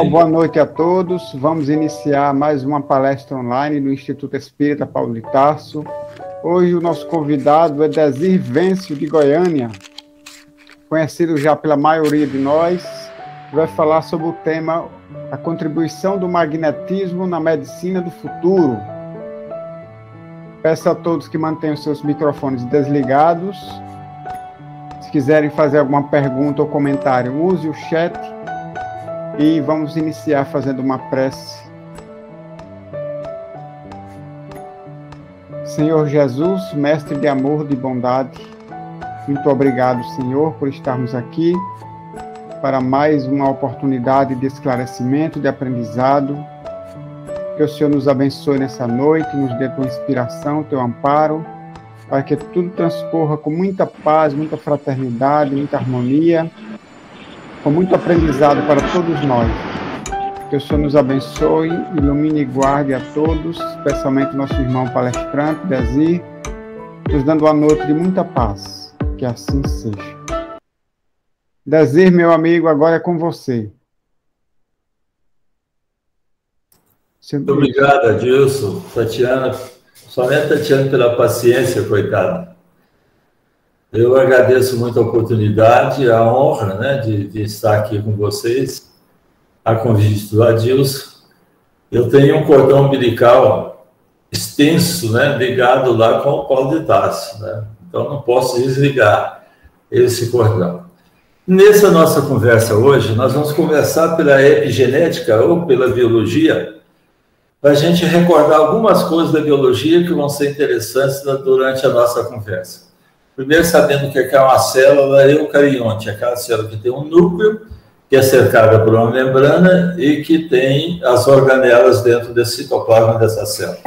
Pessoal, boa noite a todos. Vamos iniciar mais uma palestra online do Instituto Espírita Paulo de Tarso. Hoje o nosso convidado é Desir Vencio, de Goiânia, conhecido já pela maioria de nós. Vai falar sobre o tema a contribuição do magnetismo na medicina do futuro. Peço a todos que mantenham seus microfones desligados. Se quiserem fazer alguma pergunta ou comentário, use o chat. E vamos iniciar fazendo uma prece. Senhor Jesus, mestre de amor, de bondade, muito obrigado, Senhor, por estarmos aqui para mais uma oportunidade de esclarecimento, de aprendizado. Que o Senhor nos abençoe nessa noite, nos dê tua inspiração, teu amparo, para que tudo transcorra com muita paz, muita fraternidade, muita harmonia, com muito aprendizado para todos nós. Que o Senhor nos abençoe, ilumine e guarde a todos, especialmente nosso irmão palestrante, Desir, nos dando uma noite de muita paz. Que assim seja. Desir, meu amigo, agora é com você. Muito obrigado, Adilson, Tatiana, somente Tatiana pela paciência, coitada. Eu agradeço muito a oportunidade, a honra, né, de estar aqui com vocês, a convite do Adilson. Eu tenho um cordão umbilical extenso, né, ligado lá com o Paulo de Tarso, né? Então não posso desligar esse cordão. Nessa nossa conversa hoje, nós vamos conversar pela epigenética ou pela biologia, para a gente recordar algumas coisas da biologia que vão ser interessantes durante a nossa conversa. Primeiro, sabendo o que é uma célula eucarionte, aquela célula que tem um núcleo, que é cercada por uma membrana e que tem as organelas dentro desse citoplasma dessa célula.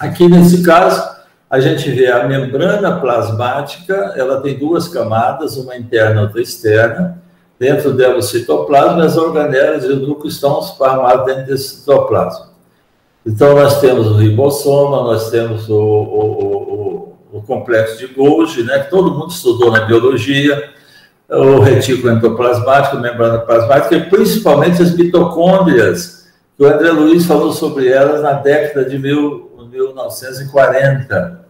Aqui, nesse caso, a gente vê a membrana plasmática, ela tem duas camadas, uma interna e outra externa. Dentro dela, o citoplasma, as organelas e o núcleo estão esparramados dentro desse citoplasma. Então, nós temos o ribossoma, nós temos o complexo de Golgi, né, que todo mundo estudou na biologia, o retículo endoplasmático, a membrana plasmática, e principalmente as mitocôndrias, que o André Luiz falou sobre elas na década de 1940,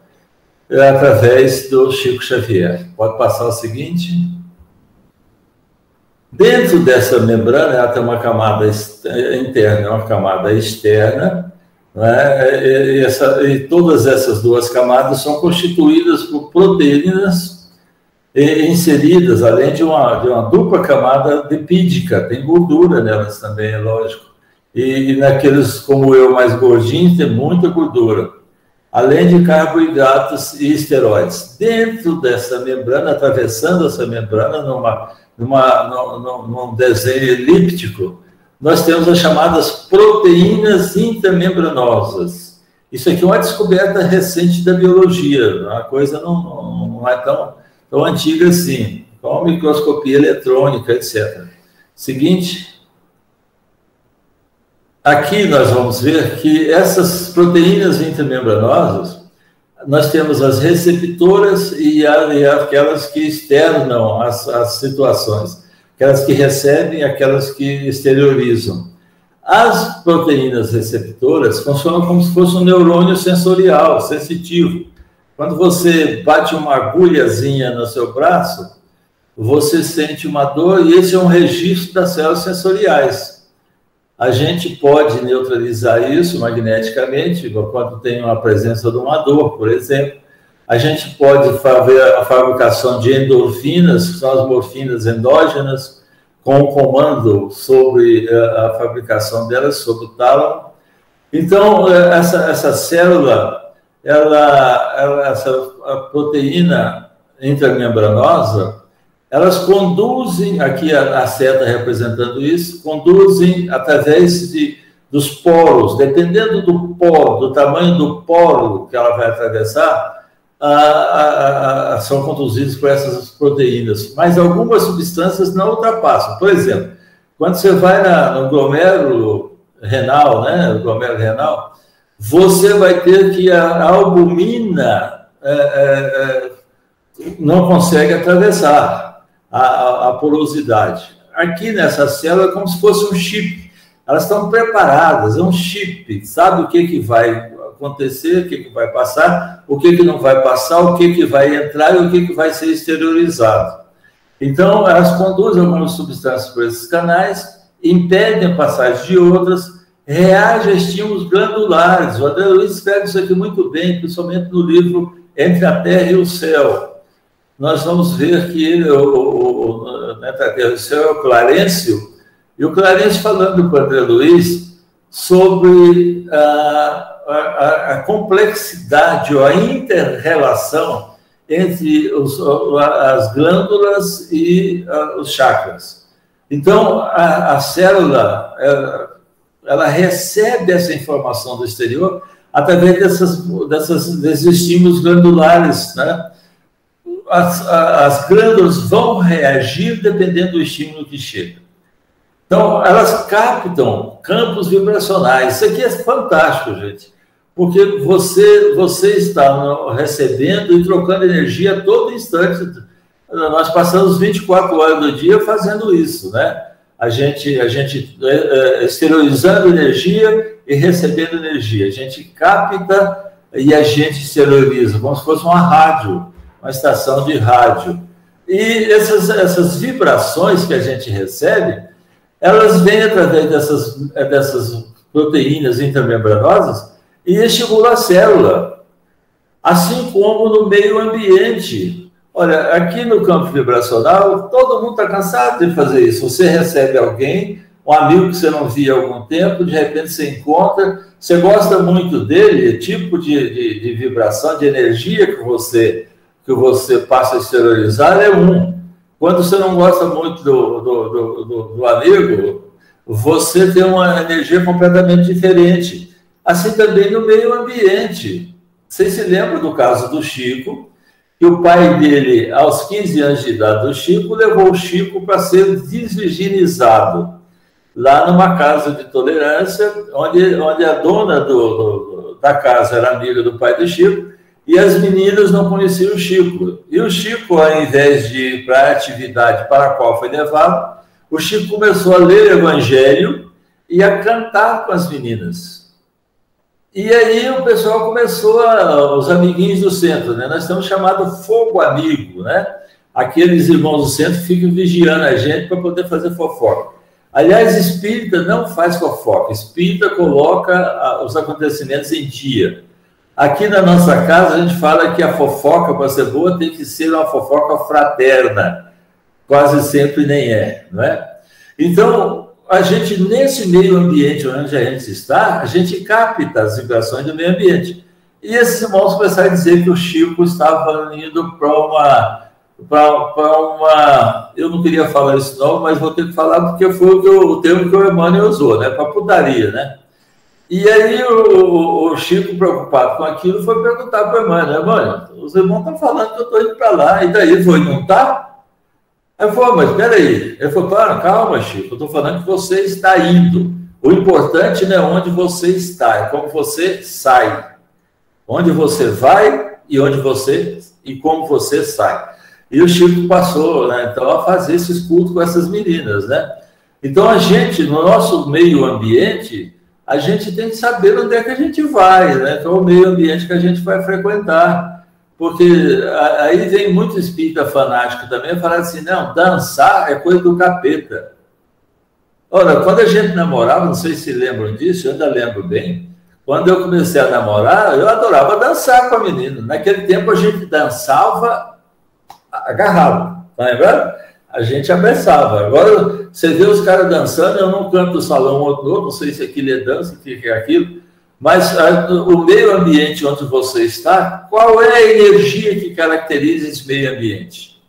através do Chico Xavier. Pode passar o seguinte. Dentro dessa membrana, ela tem uma camada interna e uma camada externa, né? E todas essas duas camadas são constituídas por proteínas inseridas, além de uma dupla camada lipídica, tem gordura nelas também, é lógico. E naqueles, como eu, mais gordinhos, tem muita gordura, além de carboidratos e esteroides. Dentro dessa membrana, atravessando essa membrana, num desenho elíptico, nós temos as chamadas proteínas intramembranosas. Isso aqui é uma descoberta recente da biologia, a coisa não é tão antiga assim, com microscopia eletrônica, etc. Seguinte. Aqui nós vamos ver que essas proteínas intramembranosas, nós temos as receptoras e aquelas que externam as situações. Aquelas que recebem e aquelas que exteriorizam. As proteínas receptoras funcionam como se fosse um neurônio sensorial, sensitivo. Quando você bate uma agulhazinha no seu braço, você sente uma dor e esse é um registro das células sensoriais. A gente pode neutralizar isso magneticamente, quando tem uma presença de uma dor, por exemplo. A gente pode fazer a fabricação de endorfinas, que são as morfinas endógenas, com um comando sobre a fabricação delas, sobre o tálamo. Então, essa célula, a proteína intramembranosa, elas conduzem, aqui a seta representando isso, conduzem através dos poros, dependendo do poro, do tamanho do poro que ela vai atravessar, são conduzidos por essas proteínas, mas algumas substâncias não ultrapassam. Por exemplo, quando você vai no glomérulo renal, né, o glomérulo renal, você vai ter que a albumina não consegue atravessar a porosidade. Aqui nessa célula é como se fosse um chip. elas estão preparadas, é um chip, sabe o que vai acontecer, o que vai passar, o que não vai passar, o que vai entrar e o que vai ser exteriorizado. Então, elas conduzem algumas substâncias por esses canais, impedem a passagem de outras, reagem a estímulos glandulares. O André Luiz escreve isso aqui muito bem, principalmente no livro Entre a Terra e o Céu. Nós vamos ver que ele, Entre a Terra e o Céu, é o Clarencio, e o Clarencio falando para o André Luiz sobre a complexidade ou a inter-relação entre as glândulas e os chakras. Então, a célula, ela recebe essa informação do exterior através desses estímulos glandulares, né? As glândulas vão reagir dependendo do estímulo que chega. Então, elas captam campos vibracionais. Isso aqui é fantástico, gente, porque você está recebendo e trocando energia a todo instante. Nós passamos 24 horas do dia fazendo isso, né? A gente exteriorizando energia e recebendo energia. A gente capta e a gente exterioriza, como se fosse uma rádio, uma estação de rádio. E essas vibrações que a gente recebe, elas vêm através dessas proteínas intramembranosas e estimulam a célula, assim como no meio ambiente. Olha, aqui no campo vibracional, todo mundo está cansado de fazer isso. Você recebe alguém, um amigo que você não via há algum tempo, de repente você encontra, você gosta muito dele, tipo de vibração, de energia que você passa a exteriorizar é um. Quando você não gosta muito do amigo, você tem uma energia completamente diferente. Assim também no meio ambiente. Vocês se lembram do caso do Chico, que o pai dele, aos 15 anos de idade do Chico, levou o Chico para ser desvirginizado, lá numa casa de tolerância, onde a dona da casa era amiga do pai do Chico, e as meninas não conheciam o Chico. E o Chico, ao invés de ir para a atividade para a qual foi levado, o Chico começou a ler o Evangelho e a cantar com as meninas. E aí o pessoal começou, os amiguinhos do centro, né? Nós estamos chamados fogo amigo, né? Aqueles irmãos do centro ficam vigiando a gente para poder fazer fofoca. Aliás, espírita não faz fofoca, espírita coloca os acontecimentos em dia. Aqui na nossa casa a gente fala que a fofoca, para ser boa, tem que ser uma fofoca fraterna. Quase sempre nem é, não é? Então, a gente, nesse meio ambiente onde a gente está, a gente capta as vibrações do meio ambiente. E esses irmãos começaram a dizer que o Chico estava indo para uma... Eu não queria falar isso não, mas vou ter que falar porque foi o termo que o Emmanuel usou, né? Para putaria, né? E aí o Chico, preocupado com aquilo, foi perguntar para o Emmanuel, os irmãos estão falando que eu estou indo para lá, e daí ele foi, não está? Aí eu falei, mas peraí. Ele falou, calma, Chico, eu estou falando que você está indo. O importante não é onde você está, é como você sai. Onde você vai e como você sai. E o Chico passou, né, então, a fazer esses cultos com essas meninas, né? Então, a gente, no nosso meio ambiente, a gente tem que saber onde é que a gente vai, né? Então, o meio ambiente que a gente vai frequentar. Porque aí vem muito espírita fanático também falar assim, não, dançar é coisa do capeta. Ora, quando a gente namorava, não sei se lembram disso, eu ainda lembro bem, quando eu comecei a namorar, eu adorava dançar com a menina. Naquele tempo a gente dançava agarrado, tá lembrando? A gente abraçava. Agora, você vê os caras dançando, eu não canto do salão outro, não sei se aquilo é dança, o que é aquilo, mas o meio ambiente onde você está, qual é a energia que caracteriza esse meio ambiente?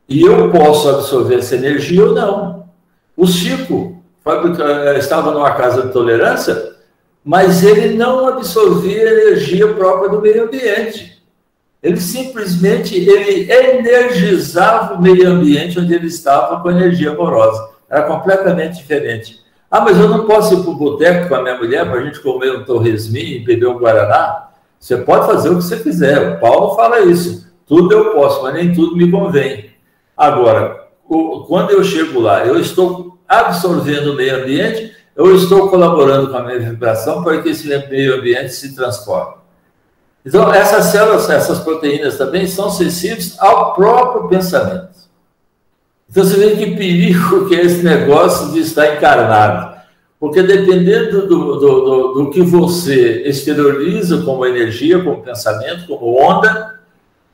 E eu posso absorver essa energia ou não. O Chico estava numa casa de tolerância, mas ele não absorvia a energia própria do meio ambiente. Ele simplesmente energizava o meio ambiente onde ele estava com energia amorosa. Era completamente diferente. Ah, mas eu não posso ir para o boteco com a minha mulher para a gente comer um torresminho e beber um guaraná? Você pode fazer o que você quiser. O Paulo fala isso. Tudo eu posso, mas nem tudo me convém. Agora, quando eu chego lá, eu estou absorvendo o meio ambiente, eu estou colaborando com a minha vibração para que esse meio ambiente se transforme. Então, essas células, essas proteínas também são sensíveis ao próprio pensamento. Então, você vê que perigo que é esse negócio de estar encarnado. Porque dependendo do que você exterioriza como energia, como pensamento, como onda,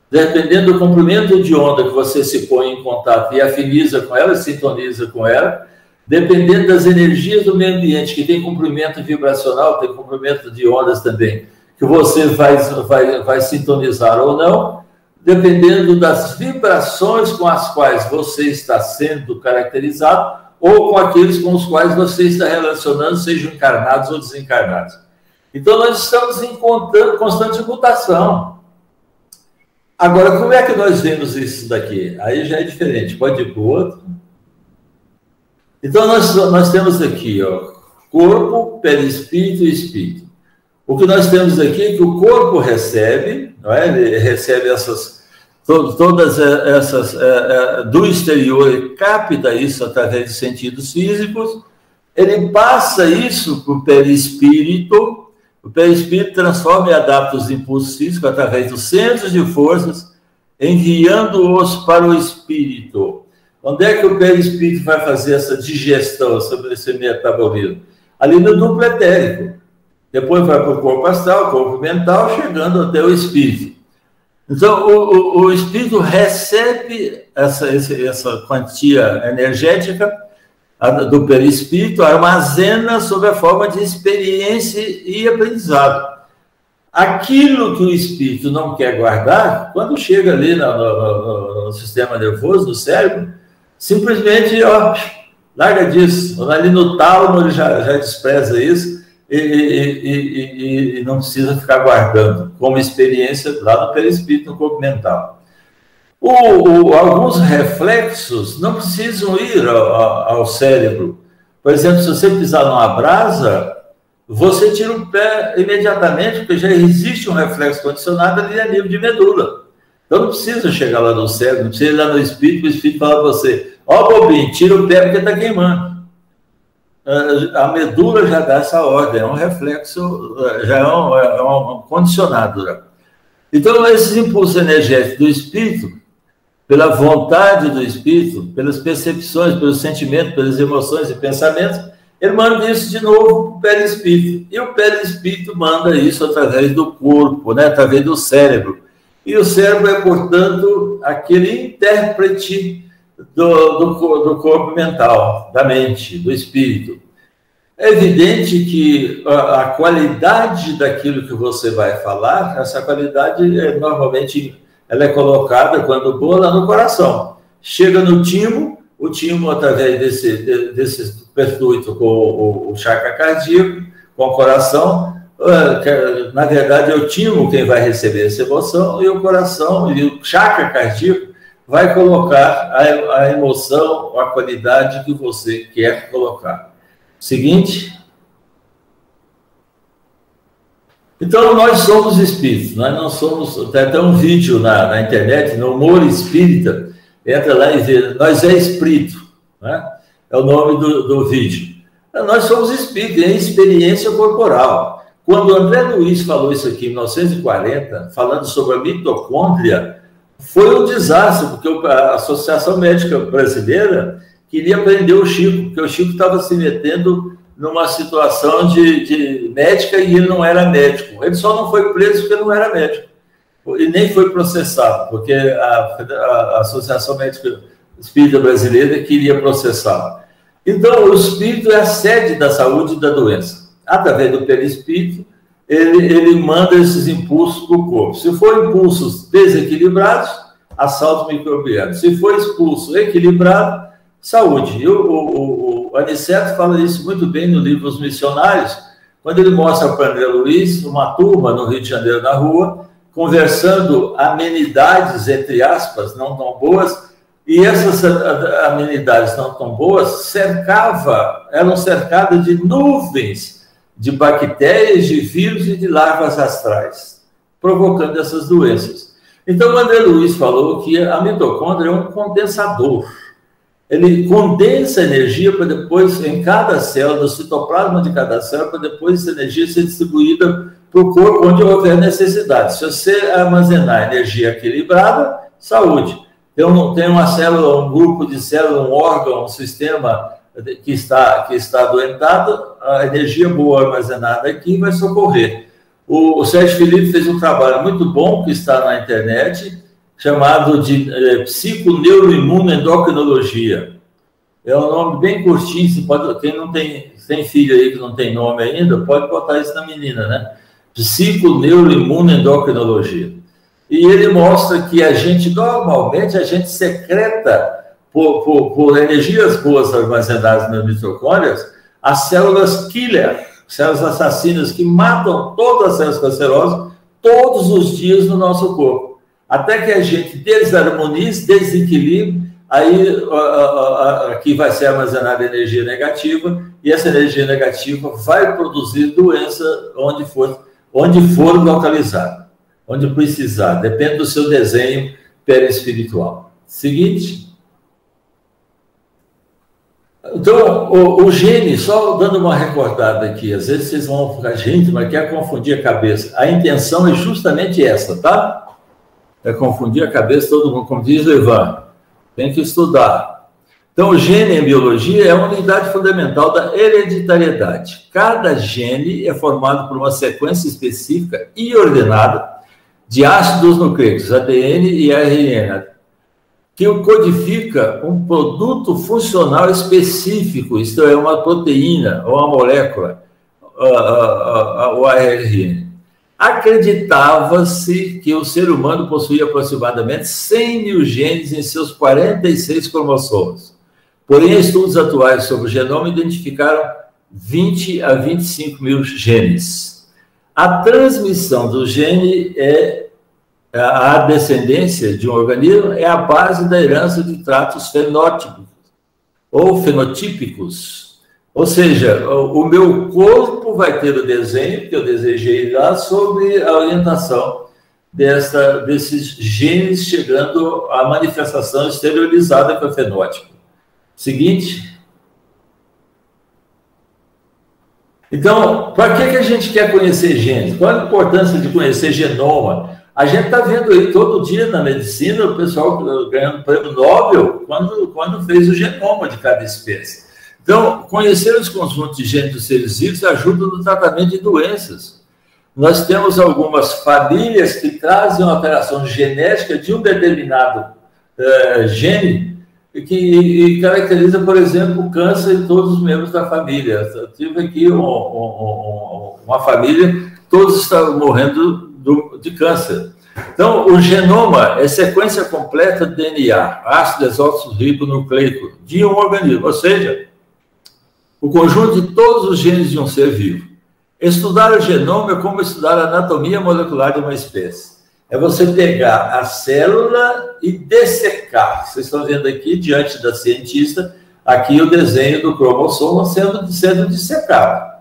dependendo do comprimento de onda que você se põe em contato e afiniza com ela, sintoniza com ela, dependendo das energias do meio ambiente, que tem comprimento vibracional, tem comprimento de ondas também, que você vai sintonizar ou não, dependendo das vibrações com as quais você está sendo caracterizado, ou com aqueles com os quais você está relacionando, sejam encarnados ou desencarnados. Então, nós estamos em constante mutação. Agora, como é que nós vemos isso daqui? Aí já é diferente. Pode ir para o outro. Então, nós temos aqui, ó, corpo, perispírito e espírito. O que nós temos aqui é que o corpo recebe, não é? Ele recebe todas essas do exterior, ele capta isso através de sentidos físicos, ele passa isso para o perispírito transforma e adapta os impulsos físicos através dos centros de forças, enviando-os para o espírito. Onde é que o perispírito vai fazer essa digestão sobre esse metabolismo? Ali no duplo etérico. Depois vai para o corpo astral, corpo mental, chegando até o espírito. Então, o espírito recebe essa quantia energética do perispírito, armazena sob a forma de experiência e aprendizado. Aquilo que o espírito não quer guardar, quando chega ali no sistema nervoso, no cérebro, simplesmente, ó, larga disso. Ali no tálamo ele já despreza isso e não precisa ficar guardando como experiência lá no perispírito, no corpo mental. Alguns reflexos não precisam ir ao cérebro. Por exemplo, se você pisar numa brasa, você tira o pé imediatamente, porque já existe um reflexo condicionado ali a nível de medula. Então não precisa chegar lá no cérebro, não precisa ir lá no espírito, o espírito fala para você, ó, bobinho, tira o pé porque está queimando. A medula já dá essa ordem, é um reflexo, já é um condicionado. Então, esses impulsos energéticos do espírito, pela vontade do espírito, pelas percepções, pelos sentimentos, pelas emoções e pensamentos, ele manda isso de novo para o perispírito. E o perispírito manda isso através do corpo, né? Através do cérebro. E o cérebro é, portanto, aquele intérprete do corpo mental, da mente, do espírito. É evidente que a qualidade daquilo que você vai falar, essa qualidade normalmente ela é colocada, quando boa, lá no coração. Chega no timo, o timo, através desse percuito com o chakra cardíaco, com o coração, na verdade é o timo quem vai receber essa emoção, e o coração, e o chakra cardíaco, vai colocar a emoção, a qualidade que você quer colocar. Seguinte. Então, nós somos espíritos, nós não somos... Tem até um vídeo na internet, no Humor Espírita, entra lá e vê, nós é espírito, né? É o nome do vídeo. Nós somos espíritos, é experiência corporal. Quando o André Luiz falou isso aqui em 1940, falando sobre a mitocôndria, foi um desastre, porque a Associação Médica Brasileira queria prender o Chico, porque o Chico estava se metendo numa situação de médica e ele não era médico. Ele só não foi preso porque não era médico. E nem foi processado, porque a Associação Médica Espírita Brasileira queria processá-lo. Então, o espírito é a sede da saúde e da doença. Através do perispírito, ele manda esses impulsos para o corpo. Se for impulsos desequilibrados, assalto microbiano. Se for impulso equilibrado, saúde. E o Aniceto fala isso muito bem no livro Os Missionários, quando ele mostra para André Luiz uma turma no Rio de Janeiro, na rua, conversando amenidades, entre aspas, não tão boas, e essas amenidades não tão boas eram cercadas de nuvens de bactérias, de vírus e de larvas astrais, provocando essas doenças. Então, o André Luiz falou que a mitocôndria é um condensador. ele condensa energia para depois, em cada célula, no citoplasma de cada célula, para depois essa energia ser distribuída para o corpo onde houver necessidade. Se você armazenar energia equilibrada, saúde. Então, tem uma célula, um grupo de células, um órgão, um sistema que está adoentado, a energia boa armazenada aqui vai socorrer. O Sérgio Felipe fez um trabalho muito bom que está na internet, chamado de psiconeuroimunoendocrinologia. É um nome bem curtinho, você pode, quem não tem filho aí que não tem nome ainda, pode botar isso na menina, né? Psiconeuroimunoendocrinologia. E ele mostra que normalmente, a gente secreta, por energias boas armazenadas nas mitocôndrias, as células killer, células assassinas que matam todas as células cancerosas todos os dias no nosso corpo. Até que a gente desarmonize, desequilibre, aí aqui vai ser armazenada energia negativa, e essa energia negativa vai produzir doença onde for localizada, onde precisar, depende do seu desenho perispiritual. Seguinte. Então, o gene, só dando uma recordada aqui, às vezes vocês vão ficar, gente, mas quer confundir a cabeça. A intenção é justamente essa, tá? É confundir a cabeça todo mundo, como diz o Ivan, tem que estudar. Então, o gene em biologia é a unidade fundamental da hereditariedade. Cada gene é formado por uma sequência específica e ordenada de ácidos nucleicos, ADN e RNA, que codifica um produto funcional específico, isto é, uma proteína ou uma molécula, o ARN. Acreditava-se que o ser humano possuía aproximadamente 100 mil genes em seus 46 cromossomos. Porém, estudos atuais sobre o genoma identificaram 20 a 25 mil genes. A transmissão do gene a descendência de um organismo é a base da herança de traços fenótipos ou fenotípicos. Ou seja, o meu corpo vai ter o desenho que eu desejei lá sobre a orientação desses genes chegando à manifestação exteriorizada que é o fenótipo. Seguinte. Então, para que a gente quer conhecer genes? Qual a importância de conhecer genoma? A gente está vendo aí todo dia na medicina o pessoal ganhando prêmio Nobel quando fez o genoma de cada espécie. Então, conhecer os conjuntos de genes dos seres vivos ajuda no tratamento de doenças. Nós temos algumas famílias que trazem uma alteração genética de um determinado gene que caracteriza, por exemplo, o câncer em todos os membros da família. Eu tive aqui uma família, todos estavam morrendo de câncer. Então, o genoma é sequência completa de DNA, ácido desoxirribonucleico, de um organismo, ou seja, o conjunto de todos os genes de um ser vivo. Estudar o genoma é como estudar a anatomia molecular de uma espécie. É você pegar a célula e dissecar. Vocês estão vendo aqui, diante da cientista, aqui o desenho do cromossomo sendo dissecado.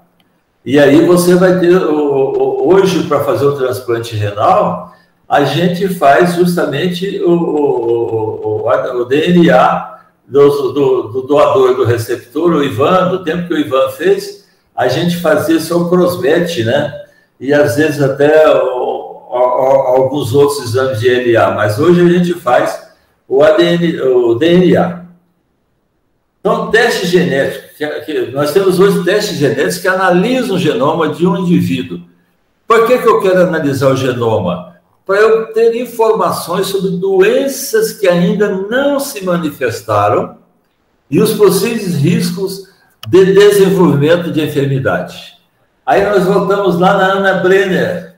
E aí você vai ter, hoje, para fazer o transplante renal, a gente faz justamente o DNA do doador, do receptor, o Ivan, do tempo que o Ivan fez, a gente fazia só o crossmatch, né? E às vezes até alguns outros exames de DNA, mas hoje a gente faz o DNA. Então, teste genético. Nós temos hoje testes genéticos que analisam o genoma de um indivíduo. Por que eu quero analisar o genoma? Para eu ter informações sobre doenças que ainda não se manifestaram e os possíveis riscos de desenvolvimento de enfermidade. Aí nós voltamos lá na Ana Brenner,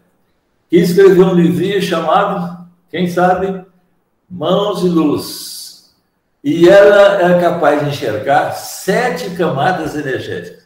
que escreveu um livrinho chamado, quem sabe, Mãos de Luz. E ela é capaz de enxergar 7 camadas energéticas.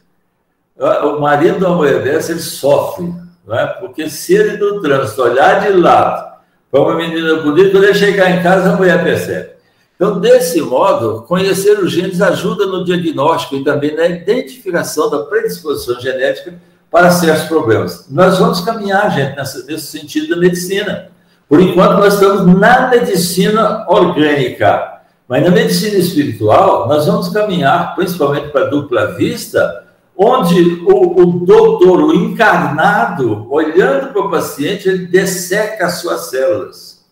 O marido da mulher dessa, ele sofre, não é? Porque se ele no trânsito olhar de lado para uma menina bonita, quando ele chegar em casa, a mulher percebe. Então, desse modo, conhecer os genes ajuda no diagnóstico e também na identificação da predisposição genética para certos problemas. Nós vamos caminhar, gente, nesse sentido da medicina. Por enquanto, nós estamos na medicina orgânica. Mas na medicina espiritual, nós vamos caminhar principalmente para a dupla vista, onde o doutor, o encarnado, olhando para o paciente, ele desseca as suas células.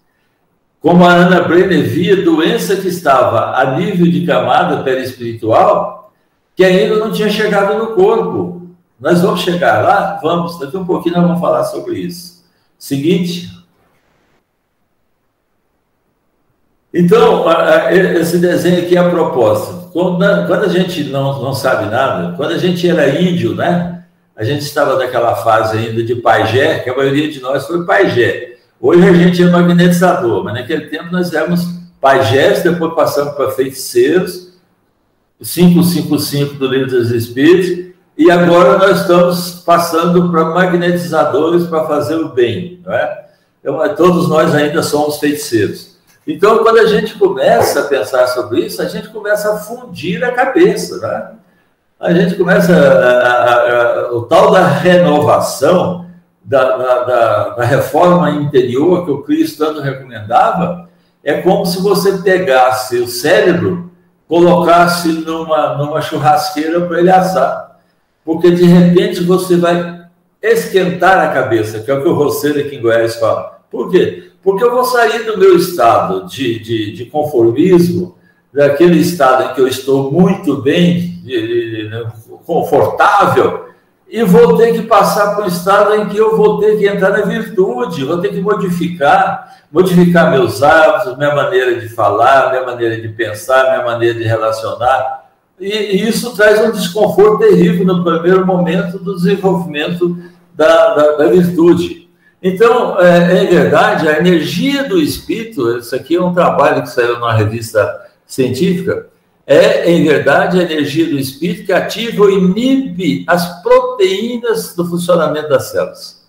Como a Ana Brenner via doença que estava a nível de camada perispiritual, que ainda não tinha chegado no corpo. Nós vamos chegar lá? Vamos, daqui um pouquinho nós vamos falar sobre isso. Seguinte. Então, esse desenho aqui é a proposta. Quando a gente não sabe nada, quando a gente era índio, né? A gente estava naquela fase ainda de pajé, que a maioria de nós foi pajé. Hoje a gente é magnetizador, mas naquele tempo nós éramos pajés, depois passamos para feiticeiros, 555 do Livro dos Espíritos, e agora nós estamos passando para magnetizadores para fazer o bem, não é? Então, todos nós ainda somos feiticeiros. Então, quando a gente começa a pensar sobre isso, a gente começa a fundir a cabeça, né? A gente começa o tal da renovação, da reforma interior que o Cristo tanto recomendava, é como se você pegasse o cérebro, colocasse numa churrasqueira para ele assar. Porque, de repente, você vai esquentar a cabeça, que é o que o Roceiro aqui em Goiás fala. Por quê? Porque eu vou sair do meu estado de conformismo, daquele estado em que eu estou muito bem, confortável, e vou ter que passar para um estado em que eu vou ter que entrar na virtude, vou ter que modificar meus hábitos, minha maneira de falar, minha maneira de pensar, minha maneira de relacionar. E isso traz um desconforto terrível no primeiro momento do desenvolvimento da virtude. Então, é verdade, a energia do espírito, isso aqui é um trabalho que saiu numa revista científica, em verdade, a energia do espírito que ativa ou inibe as proteínas do funcionamento das células.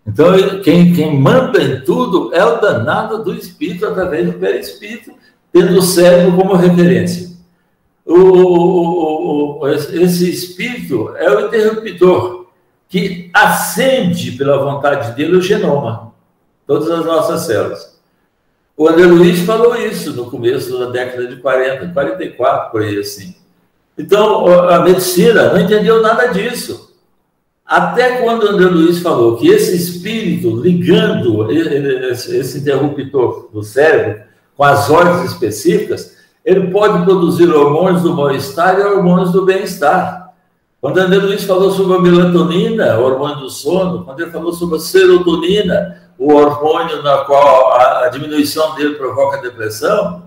Então, quem manda em tudo é o danado do espírito, através do perispírito, tendo o cérebro como referência. Esse espírito é o interruptor que acende pela vontade dele o genoma, todas as nossas células. O André Luiz falou isso no começo da década de 40, 44, por aí assim. Então, a medicina não entendeu nada disso. Até quando o André Luiz falou que esse espírito, ligando esse interruptor do cérebro com as ordens específicas, ele pode produzir hormônios do mal-estar e hormônios do bem-estar. Quando André Luiz falou sobre a melatonina, o hormônio do sono, quando ele falou sobre a serotonina, o hormônio na qual a diminuição dele provoca depressão,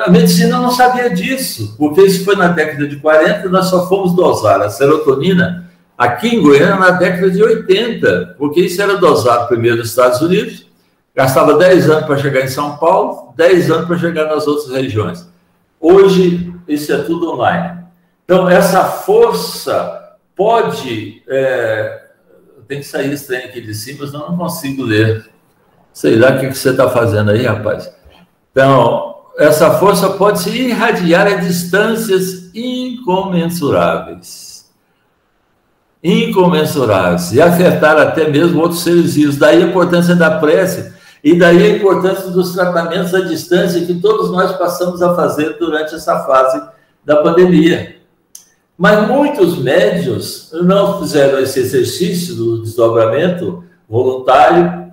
a medicina não sabia disso, porque isso foi na década de 40, nós só fomos dosar a serotonina aqui em Goiânia na década de 80, porque isso era dosado primeiro nos Estados Unidos, gastava 10 anos para chegar em São Paulo, 10 anos para chegar nas outras regiões. Hoje, isso é tudo online. Então, essa força pode... tem que sair esse trem aqui de cima, senão eu não consigo ler. Sei lá o que você está fazendo aí, rapaz. Então, essa força pode se irradiar a distâncias incomensuráveis. Incomensuráveis. E afetar até mesmo outros seres vivos. Daí a importância da prece e daí a importância dos tratamentos à distância que todos nós passamos a fazer durante essa fase da pandemia. Mas muitos médiuns não fizeram esse exercício do desdobramento voluntário.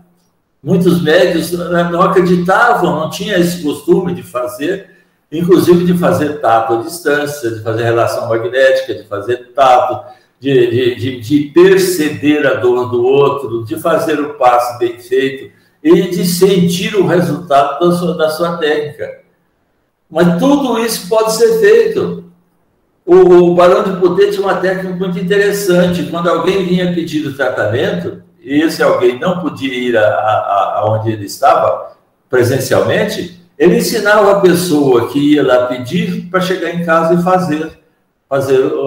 Muitos médiuns não acreditavam, não tinham esse costume de fazer, inclusive de fazer tato à distância, de fazer relação magnética, de fazer tato, de perceber a dor do outro, de fazer o passe bem feito e de sentir o resultado da sua técnica. Mas tudo isso pode ser feito. O Barão de Putê tinha uma técnica muito interessante. Quando alguém vinha pedir o tratamento, e esse alguém não podia ir aonde ele estava presencialmente, ele ensinava a pessoa que ia lá pedir para chegar em casa e fazer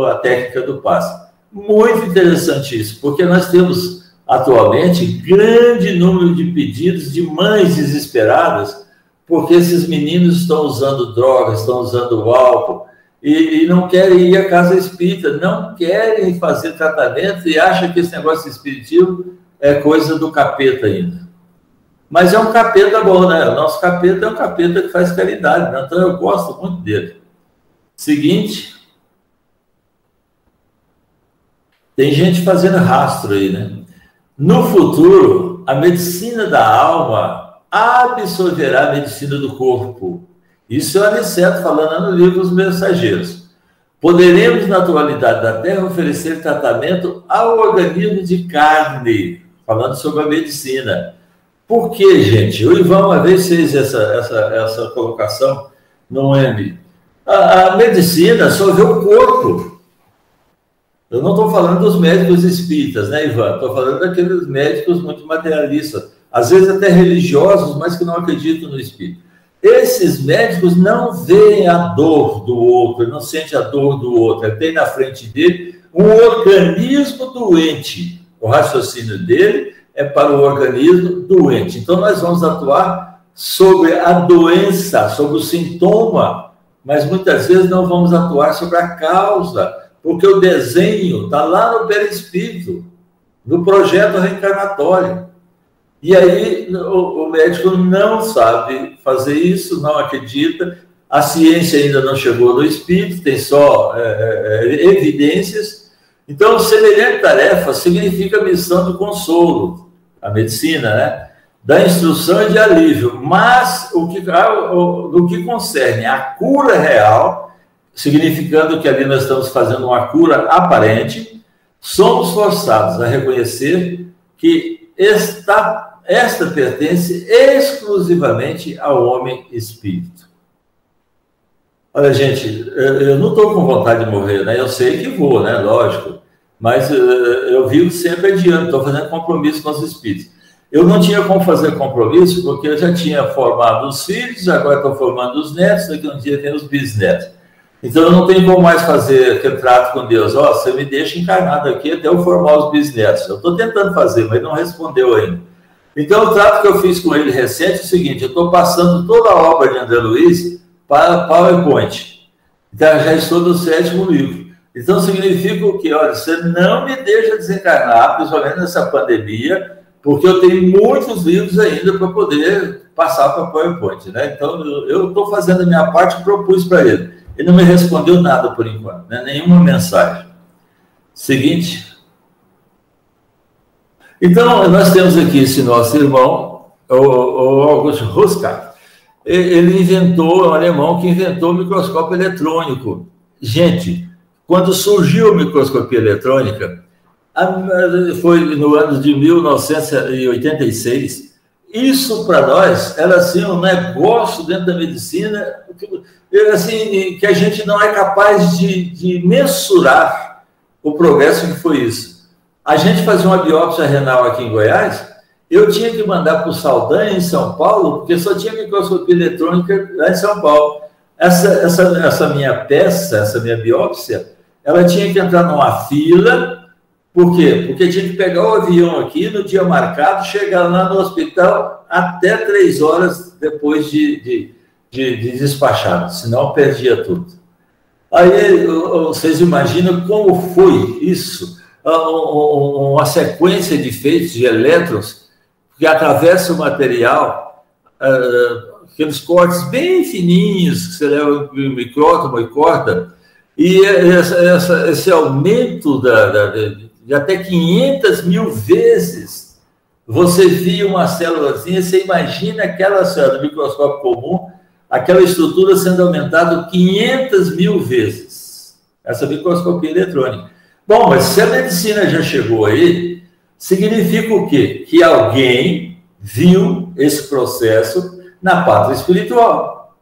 a técnica do passe. Muito interessante isso, porque nós temos atualmente grande número de pedidos de mães desesperadas, porque esses meninos estão usando drogas, estão usando álcool, e não querem ir à casa espírita, não querem fazer tratamento e acham que esse negócio espiritivo é coisa do capeta ainda. Mas é um capeta bom, né? O nosso capeta é um capeta que faz caridade, né? Então eu gosto muito dele. Seguinte. Tem gente fazendo rastro aí, né? No futuro, a medicina da alma absorverá a medicina do corpo. Isso é o Aniceto falando no livro Os Mensageiros. Poderemos, na atualidade da Terra, oferecer tratamento ao organismo de carne, falando sobre a medicina. Por quê, gente? O Ivan uma vez fez essa colocação no M. A medicina só vê o corpo. Eu não estou falando dos médicos espíritas, né, Ivan? Estou falando daqueles médicos muito materialistas, às vezes até religiosos, mas que não acreditam no espírito. Esses médicos não veem a dor do outro, não sentem a dor do outro. Ele tem na frente dele um organismo doente. O raciocínio dele é para o organismo doente. Então, nós vamos atuar sobre a doença, sobre o sintoma, mas muitas vezes não vamos atuar sobre a causa, porque o desenho está lá no perispírito, no projeto reencarnatório. E aí o médico não sabe fazer isso, não acredita, a ciência ainda não chegou no espírito, tem só evidências. Então, semelhante tarefa significa missão de consolo, a medicina, né? Da instrução e de alívio, mas no que concerne a cura real, significando que ali nós estamos fazendo uma cura aparente, somos forçados a reconhecer que esta pertence exclusivamente ao homem espírito. Olha, gente, eu não estou com vontade de morrer, né? Eu sei que vou, né? Lógico, mas eu vivo sempre adiante, estou fazendo compromisso com os espíritos. Eu não tinha como fazer compromisso, porque eu já tinha formado os filhos, agora estou formando os netos, daqui a um dia tem os bisnetos. Então, eu não tenho como mais fazer aquele trato com Deus. Ó, você me deixa encarnado aqui até eu formar os bisnetos. Eu estou tentando fazer, mas não respondeu ainda. Então, o trato que eu fiz com ele recente é o seguinte: eu estou passando toda a obra de André Luiz para PowerPoint. Então, já estou no 7º livro. Então, significa o quê? Olha, você não me deixa desencarnar, principalmente nessa pandemia, porque eu tenho muitos livros ainda para poder passar para PowerPoint, né? Então, eu estou fazendo a minha parte e propus para ele. Ele não me respondeu nada por enquanto, né? Nenhuma mensagem. Seguinte. Então, nós temos aqui esse nosso irmão, o August Ruska. Ele inventou, é um alemão que inventou o microscópio eletrônico. Gente, quando surgiu a microscopia eletrônica, foi no ano de 1986, isso para nós era assim um negócio dentro da medicina, assim, que a gente não é capaz de mensurar o progresso que foi isso. A gente fazia uma biópsia renal aqui em Goiás, eu tinha que mandar para o Saldanha, em São Paulo, porque só tinha microscopia eletrônica lá em São Paulo. Essa minha peça, essa minha biópsia, ela tinha que entrar numa fila. Por quê? Porque tinha que pegar o avião aqui no dia marcado, chegar lá no hospital até 3 horas depois de despachado, senão perdia tudo. Aí vocês imaginam como foi isso? Uma sequência de feitos de elétrons que atravessa o material, aqueles cortes bem fininhos que você leva o micrótomo e corta, e esse aumento de até 500 mil vezes, você via uma célulazinha, você imagina aquela célula do microscópio comum, aquela estrutura sendo aumentada 500 mil vezes, essa microscopia eletrônica. Bom, mas se a medicina já chegou aí, significa o quê? Que alguém viu esse processo na pátria espiritual.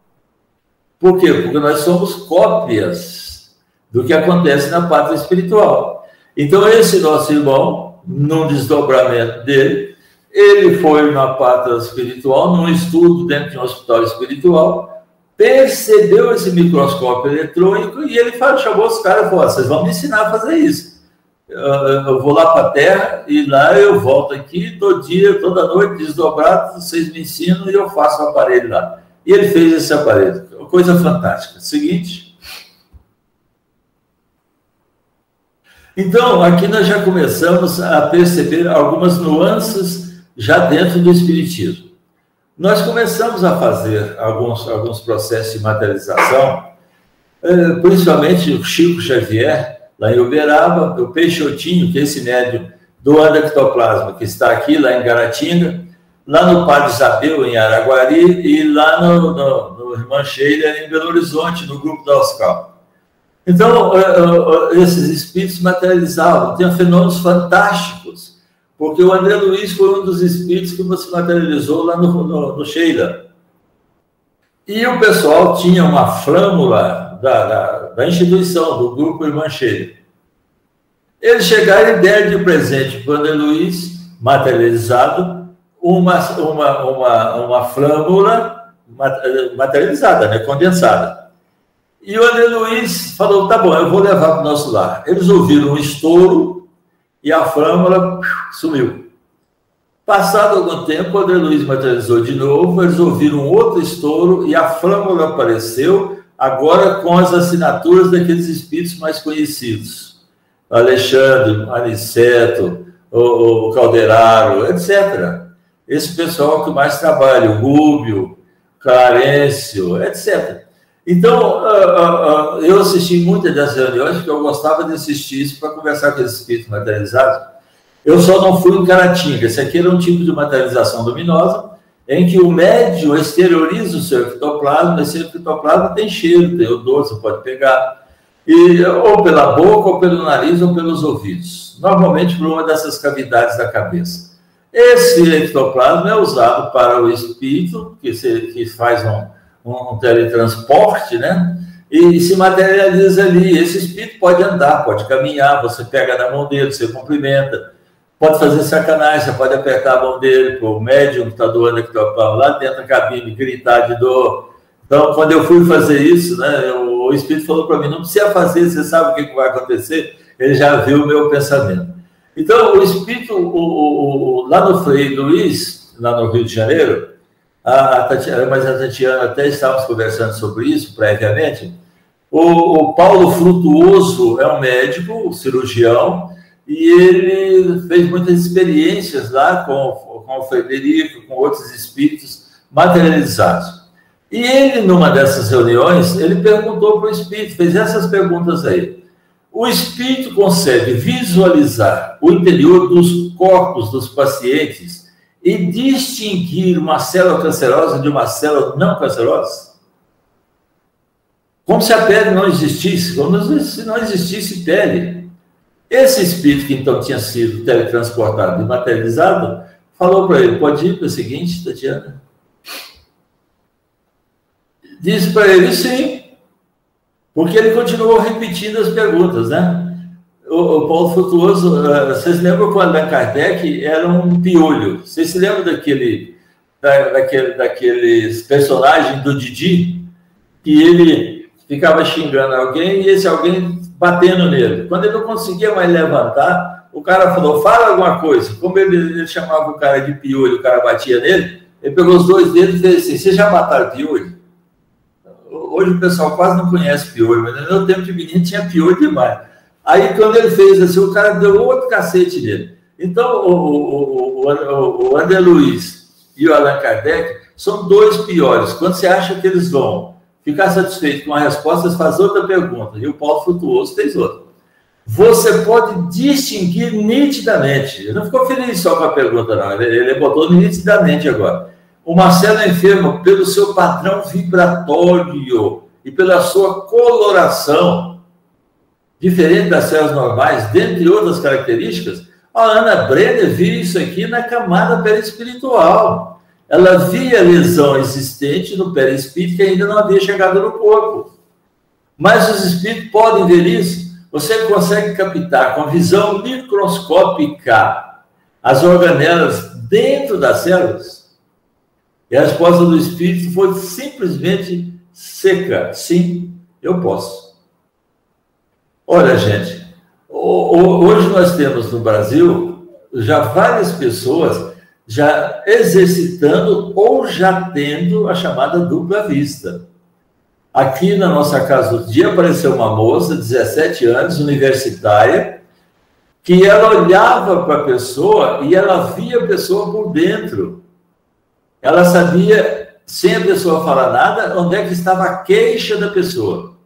Por quê? Porque nós somos cópias do que acontece na pátria espiritual. Então, esse nosso irmão, num desdobramento dele, ele foi na pátria espiritual, num estudo dentro de um hospital espiritual, percebeu esse microscópio eletrônico e ele chamou os caras e falou: vocês vão me ensinar a fazer isso. Eu vou lá para a Terra e lá eu volto aqui, todo dia, toda noite, desdobrado, vocês me ensinam e eu faço o aparelho lá. E ele fez esse aparelho. Coisa fantástica. Seguinte. Então, aqui nós já começamos a perceber algumas nuances já dentro do espiritismo. nós começamos a fazer alguns processos de materialização, principalmente o Chico Xavier, lá em Uberaba, o Peixotinho, que é esse médium do endectoplasma, que está aqui, lá em Garatinga, lá no Padre Isabel, em Araguari, e lá no Irmã Sheila, em Belo Horizonte, no grupo da Oscar. Então, esses espíritos materializavam, tinham fenômenos fantásticos, porque o André Luiz foi um dos espíritos que você materializou lá no Sheila. E o pessoal tinha uma flâmula da instituição, do grupo Irmã Sheila. Eles chegaram e deram de presente para o André Luiz, materializado, uma flâmula materializada, né, condensada. E o André Luiz falou, tá bom, eu vou levar para o nosso lar. Eles ouviram um estouro e a flâmula sumiu. Passado algum tempo, o André Luiz materializou de novo, eles ouviram outro estouro e a flâmula apareceu, agora com as assinaturas daqueles espíritos mais conhecidos. Alexandre, Aniceto, o Calderaro, etc. Esse pessoal que mais trabalha, o Rúbio, Clarencio, etc. Então, eu assisti muitas das reuniões, porque eu gostava de assistir isso para conversar com esses espíritos materializados. Eu só não fui em Caratinga. Esse aqui era um tipo de materialização luminosa, em que o médium exterioriza o seu ectoplasma, esse ectoplasma tem cheiro, tem odor, você pode pegar, ou pela boca, ou pelo nariz, ou pelos ouvidos. Normalmente por uma dessas cavidades da cabeça. Esse ectoplasma é usado para o espírito, que faz um teletransporte, né? E se materializa ali. Esse espírito pode andar, pode caminhar, você pega na mão dele, você cumprimenta, pode fazer sacanagem, você pode apertar a mão dele, o médium que está doando ectoplasma lá dentro da cabine, gritar de dor. Então, quando eu fui fazer isso, né, o espírito falou para mim, não precisa fazer, você sabe o que vai acontecer, ele já viu o meu pensamento. Então, o espírito, lá no Frei Luiz, lá no Rio de Janeiro, mas a Tatiana até estávamos conversando sobre isso previamente, o Paulo Frutuoso é um médico, cirurgião, e ele fez muitas experiências lá com o Frederico, com outros espíritos materializados. E ele, numa dessas reuniões, ele perguntou para o espírito, fez essas perguntas aí. O espírito consegue visualizar o interior dos corpos dos pacientes e distinguir uma célula cancerosa de uma célula não cancerosa? Como se a pele não existisse, como se não existisse pele. Esse espírito que então tinha sido teletransportado e materializado, falou para ele, pode ir para o seguinte, Tatiana? Disse para ele, sim, porque ele continuou repetindo as perguntas, né? O Paulo Frutuoso, vocês lembram quando Allan Kardec era um piolho? Vocês se lembram daqueles personagens do Didi? Que ele ficava xingando alguém e esse alguém batendo nele. Quando ele não conseguia mais levantar, o cara falou, fala alguma coisa. Como ele chamava o cara de piolho, o cara batia nele, ele pegou os dois dedos e fez assim, vocês já mataram piolho? Hoje o pessoal quase não conhece piolho, mas no meu tempo de menino tinha piolho demais. Aí, quando ele fez assim, o cara deu outro cacete nele. Então, o André Luiz e o Allan Kardec são dois piores. Quando você acha que eles vão ficar satisfeitos com a resposta, você faz outra pergunta. E o Paulo Frutuoso fez outra. Você pode distinguir nitidamente. Ele não ficou feliz só com a pergunta, não. Ele botou nitidamente agora. Uma célula enferma, pelo seu padrão vibratório e pela sua coloração, diferente das células normais, dentre outras características, a Ana Brenner viu isso aqui na camada perispiritual. Ela via a lesão existente no perispírito que ainda não havia chegado no corpo. Mas os espíritos podem ver isso. Você consegue captar com a visão microscópica as organelas dentro das células? E a resposta do espírito foi simplesmente seca. Sim, eu posso. Olha, gente, hoje nós temos no Brasil já várias pessoas já exercitando ou já tendo a chamada dupla vista. Aqui na nossa casa do dia apareceu uma moça, 17 anos, universitária, que ela olhava para a pessoa e ela via a pessoa por dentro. ela sabia, sem a pessoa falar nada, onde é que estava a queixa da pessoa.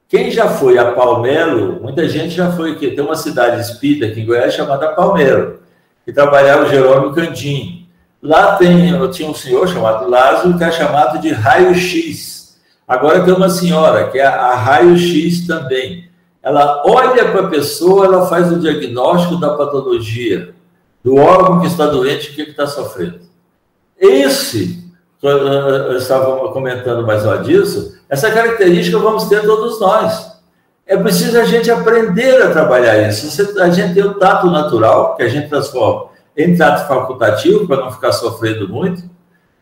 Quem já foi a Palmelo, muita gente já foi aqui, tem uma cidade espírita aqui em Goiás chamada Palmelo, que trabalhava o Jerônimo Candim. Lá tinha um senhor chamado Lázaro, que é chamado de raio-x. Agora tem uma senhora, que é a raio-x também. Ela olha para a pessoa, ela faz o diagnóstico da patologia, do órgão que está doente, o que está sofrendo. Eu estava comentando mais uma disso, essa característica vamos ter todos nós. É preciso a gente aprender a trabalhar isso. A gente tem o tato natural, que a gente transforma em tato facultativo, para não ficar sofrendo muito,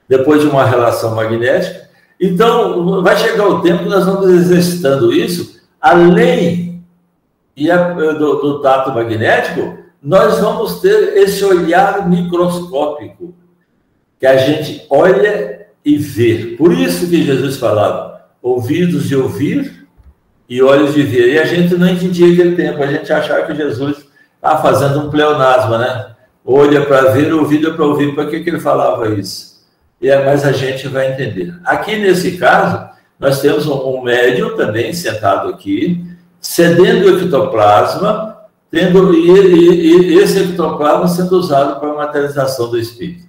depois de uma relação magnética. Então, vai chegar o tempo que nós vamos exercitando isso, além do tato magnético, nós vamos ter esse olhar microscópico, que a gente olha e vê. Por isso que Jesus falava, ouvidos de ouvir e olhos de ver. E a gente não entendia aquele tempo, a gente achava que Jesus estava fazendo um pleonasmo, né? Olho é para ver, ouvido é para ouvir. Por que ele falava isso? Mas a gente vai entender. Aqui, nesse caso, nós temos um médium também sentado aqui, cedendo o ectoplasma, e esse ectoplasma sendo usado para a materialização do espírito.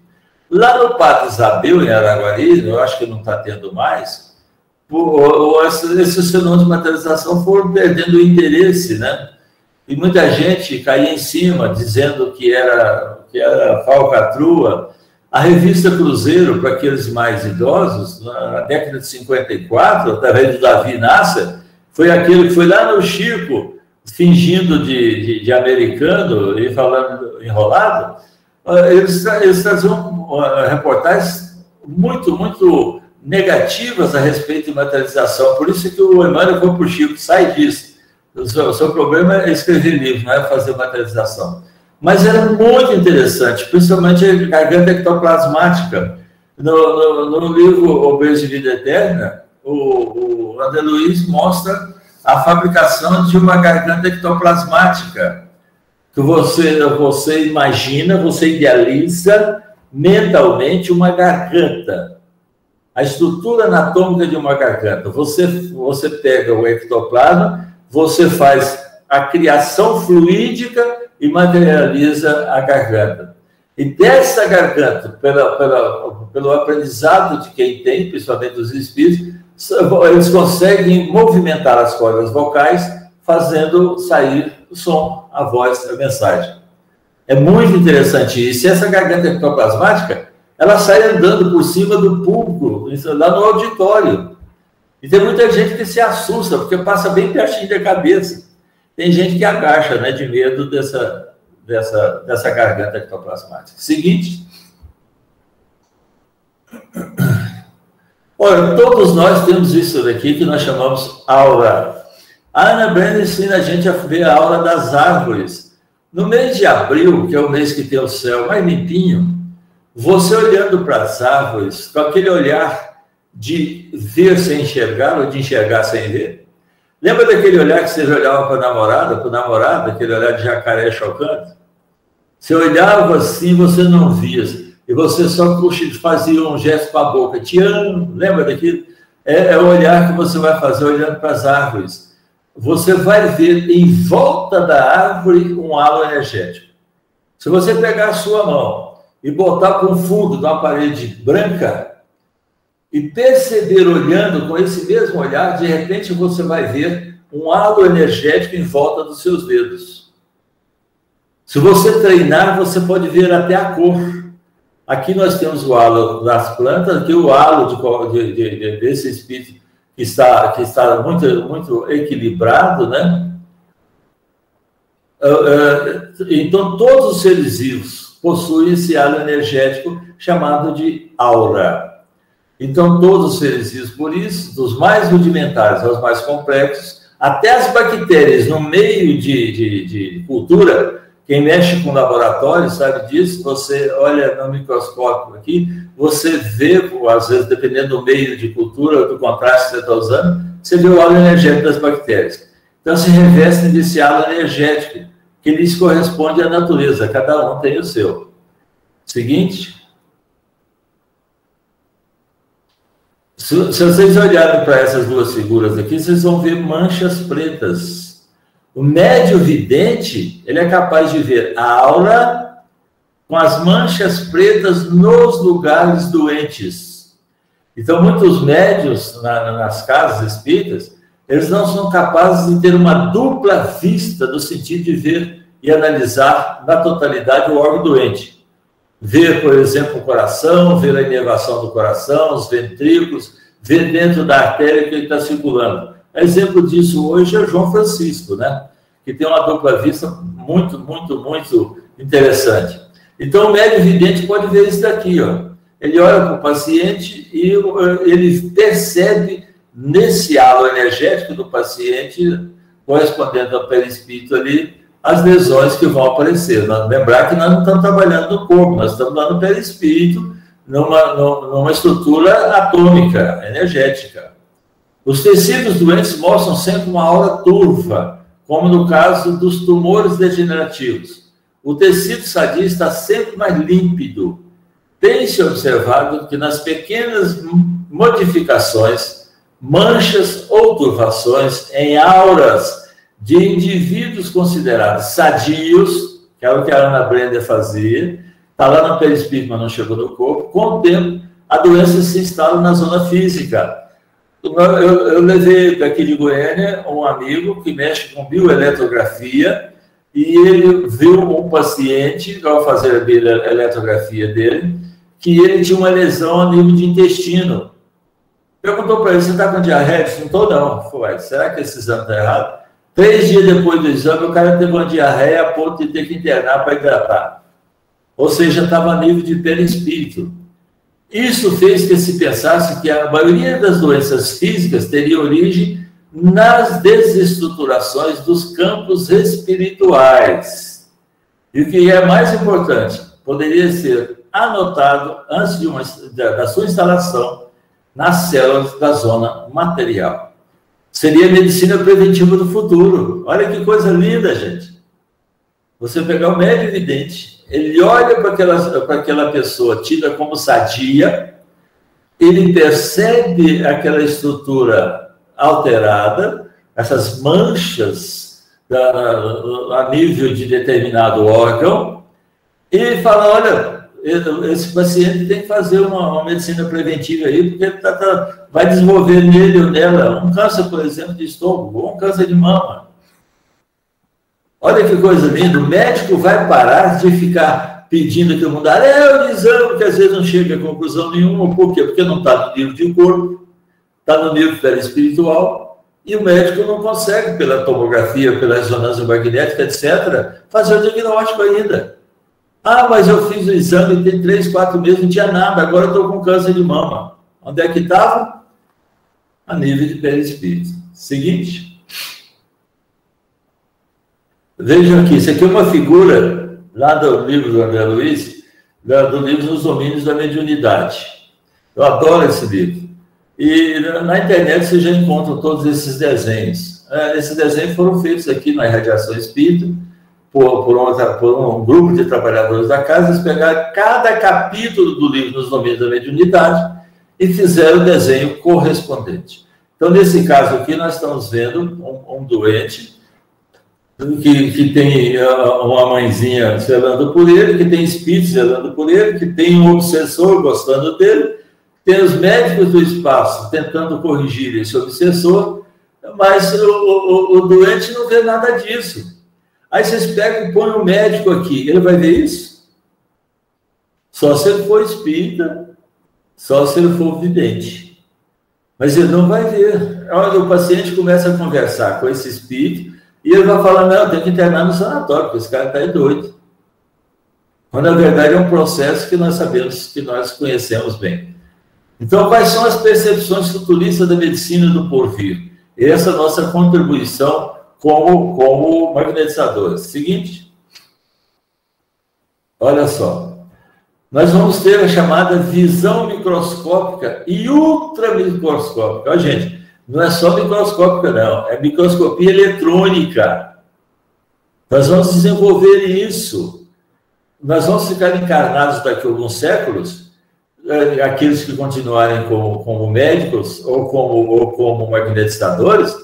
Lá no Padre Isabel, em Araguari, eu acho que não está tendo mais, esses fenômenos de materialização foram perdendo o interesse, né? E muita gente caía em cima, dizendo que era falcatrua. A revista Cruzeiro, para aqueles mais idosos, na década de 54, através do Davi Nasser, foi aquele que foi lá no Chico, fingindo de americano e falando enrolado. Eles traziam reportagens muito, muito negativas a respeito de materialização. Por isso que o Emmanuel foi para o Chico, sai disso. O seu problema é escrever livro, não é fazer materialização. Mas era muito interessante, principalmente a garganta ectoplasmática. No livro Obeso de Vida Eterna, o André Luiz mostra a fabricação de uma garganta ectoplasmática, que você imagina, você idealiza mentalmente uma garganta. A estrutura anatômica de uma garganta. Você pega o ectoplasma, você faz a criação fluídica e materializa a garganta. E dessa garganta, pelo aprendizado de quem tem, principalmente dos espíritos, eles conseguem movimentar as cordas vocais, fazendo sair o som, a voz, a mensagem. É muito interessante isso. E essa garganta ectoplasmática, ela sai andando por cima do público, lá no auditório. E tem muita gente que se assusta, porque passa bem pertinho da cabeça. Tem gente que agacha, né, de medo dessa garganta ectoplasmática. Seguinte. Olha, todos nós temos isso daqui que nós chamamos aura. A Ana Brenda ensina a gente a ver a aura das árvores. No mês de abril, que é o mês que tem o céu mais limpinho, você olhando para as árvores, com aquele olhar de ver sem enxergar ou de enxergar sem ver. Lembra daquele olhar que você olhava para o namorado, aquele olhar de jacaré chocante? Você olhava assim, você não via. E você só fazia um gesto com a boca. Te amo. Lembra daquilo? É o olhar que você vai fazer olhando para as árvores. Você vai ver em volta da árvore um halo energético. Se você pegar a sua mão e botar para o fundo de uma parede branca, e perceber, olhando com esse mesmo olhar, de repente você vai ver um halo energético em volta dos seus dedos. Se você treinar, você pode ver até a cor. Aqui nós temos o halo das plantas, aqui o halo desse espírito que está muito, muito equilibrado, né? Então, todos os seres vivos possuem esse halo energético chamado de aura. Então, todos os seres vivos, por isso, dos mais rudimentares aos mais complexos, até as bactérias no meio de cultura, quem mexe com laboratório sabe disso, você olha no microscópio aqui, você vê, às vezes, dependendo do meio de cultura, do contraste que você está usando, você vê o halo energético das bactérias. Então, se revestem desse halo energético, que lhes corresponde à natureza, cada um tem o seu. Seguinte. Se vocês olharem para essas duas figuras aqui, vocês vão ver manchas pretas. O médio vidente, ele é capaz de ver a aura com as manchas pretas nos lugares doentes. Então, muitos médios nas casas espíritas, eles não são capazes de ter uma dupla vista no sentido de ver e analisar na totalidade o órgão doente. Ver, por exemplo, o coração, ver a inervação do coração, os ventrículos, ver dentro da artéria que ele está circulando. Exemplo disso hoje é o João Francisco, né? Que tem uma dupla vista muito, muito, muito interessante. Então, o médio vidente pode ver isso daqui, ó. Ele olha para o paciente e ele percebe nesse halo energético do paciente, correspondendo ao perispírito ali, as lesões que vão aparecer. Lembrar que nós não estamos trabalhando no corpo, nós estamos lá no perispírito, numa estrutura atômica, energética. Os tecidos doentes mostram sempre uma aura turva, como no caso dos tumores degenerativos. O tecido sadio está sempre mais límpido. Tem-se observado que nas pequenas modificações, manchas ou turvações em auras de indivíduos considerados sadios, que é o que a Ana Brenda fazia, está lá no perispírito, mas não chegou no corpo, com o tempo, a doença se instala na zona física. Eu levei daqui de Goiânia um amigo que mexe com bioeletrografia e ele viu um paciente, ao fazer a bioeletrografia dele, que ele tinha uma lesão a nível de intestino. Perguntou para ele, você está com diarreia? Eu disse, não estou não. Falei, será que esse exame está errado? 3 dias depois do exame, o cara teve uma diarreia a ponto de ter que internar para hidratar. Ou seja, estava a nível de perispírito. Isso fez que se pensasse que a maioria das doenças físicas teria origem nas desestruturações dos campos espirituais. E o que é mais importante, poderia ser anotado antes da sua instalação nas células da zona material. Seria a medicina preventiva do futuro. Olha que coisa linda, gente. Você pegar o médio vidente, ele olha para aquela pessoa tida como sadia, ele percebe aquela estrutura alterada, essas manchas a nível de determinado órgão, e fala, olha, esse paciente tem que fazer uma medicina preventiva aí, porque ele vai desenvolver nele ou nela um câncer, por exemplo, de estômago, ou um câncer de mama. Olha que coisa linda, o médico vai parar de ficar pedindo que o mundo o exame, que às vezes não chega a conclusão nenhuma. Por quê? Porque não está no nível de corpo, está no nível perispiritual, e o médico não consegue, pela tomografia, pela ressonância magnética, etc., fazer o diagnóstico ainda. Ah, mas eu fiz o exame, tem 3, 4 meses, não tinha nada, agora eu estou com câncer de mama. Onde é que estava? A nível de perispírito. Seguinte. Vejam aqui, isso aqui é uma figura lá do livro do André Luiz, do livro Nos Domínios da Mediunidade. Eu adoro esse livro. E na internet você já encontra todos esses desenhos. Esses desenhos foram feitos aqui na Irradiação Espírita, por um grupo de trabalhadores da casa. Eles pegaram cada capítulo do livro Nos Domínios da Mediunidade e fizeram o desenho correspondente. Então, nesse caso aqui, nós estamos vendo um doente que tem uma mãezinha zelando por ele, que tem espírito zelando por ele, que tem um obsessor gostando dele, tem os médicos do espaço tentando corrigir esse obsessor, mas o doente não vê nada disso. Aí vocês pegam e põem um médico aqui, ele vai ver isso? Só se ele for espírita, só se ele for vidente. Mas ele não vai ver. Olha, o paciente começa a conversar com esse espírito, e ele vai falar, não, tem que internar no sanatório, porque esse cara está doido. Quando, na verdade, é um processo que nós sabemos, que nós conhecemos bem. Então, quais são as percepções futuristas da medicina do porvir? Essa é a nossa contribuição como magnetizadores. Seguinte. Olha só. Nós vamos ter a chamada visão microscópica e ultramicroscópica. Olha, gente. Não é só microscópica, não. É microscopia eletrônica. Nós vamos desenvolver isso. Nós vamos ficar encarnados daqui a alguns séculos aqueles que continuarem como médicos ou como magnetizadores,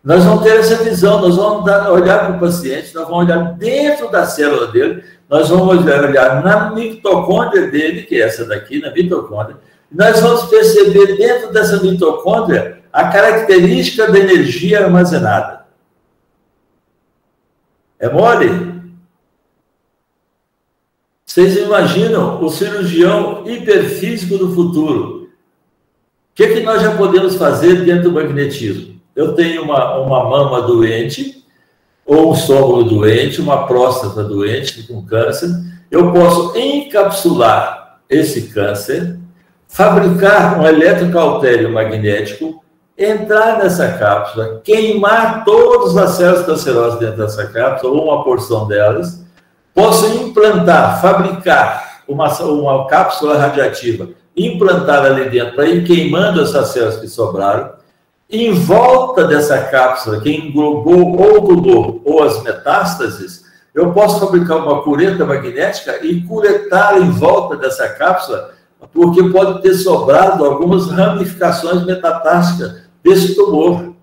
nós vamos ter essa visão, nós vamos olhar para o paciente, nós vamos olhar dentro da célula dele, nós vamos olhar na mitocôndria dele, que é essa daqui, na mitocôndria, e nós vamos perceber dentro dessa mitocôndria a característica da energia armazenada. É mole? Vocês imaginam o cirurgião hiperfísico do futuro? O que nós já podemos fazer dentro do magnetismo? Eu tenho uma mama doente, ou um estômago doente, uma próstata doente com câncer. Eu posso encapsular esse câncer, fabricar um eletrocautério magnético, entrar nessa cápsula, queimar todas as células cancerosas dentro dessa cápsula, ou uma porção delas. Posso implantar, fabricar uma cápsula radiativa, implantar ali dentro, para ir queimando essas células que sobraram. Em volta dessa cápsula, que englobou ou o tumor ou as metástases, eu posso fabricar uma cureta magnética e curetar em volta dessa cápsula, porque pode ter sobrado algumas ramificações metatáxicas desse tumor.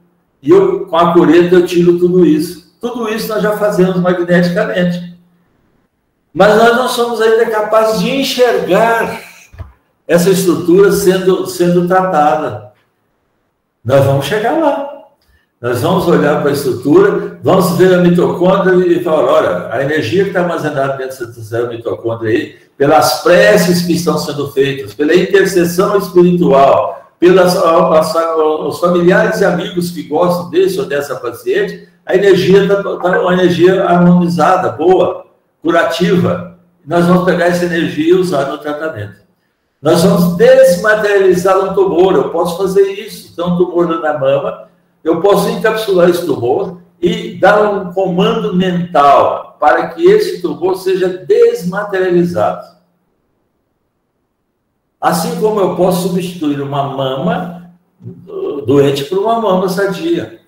E eu, com a cureta, eu tiro tudo isso. Tudo isso nós já fazemos magneticamente. Mas nós não somos ainda capazes de enxergar essa estrutura sendo tratada. Nós vamos chegar lá. Nós vamos olhar para a estrutura, vamos ver a mitocôndria e falar, olha, a energia que está armazenada dentro dessa mitocôndria aí, pelas preces que estão sendo feitas, pela intercessão espiritual, os familiares e amigos que gostam desse ou dessa paciente, a energia está uma energia harmonizada, boa, curativa. Nós vamos pegar essa energia e usar no tratamento. Nós vamos desmaterializar um tumor. Eu posso fazer isso. Então, um tumor na mama, eu posso encapsular esse tumor e dar um comando mental para que esse tumor seja desmaterializado. Assim como eu posso substituir uma mama doente por uma mama sadia.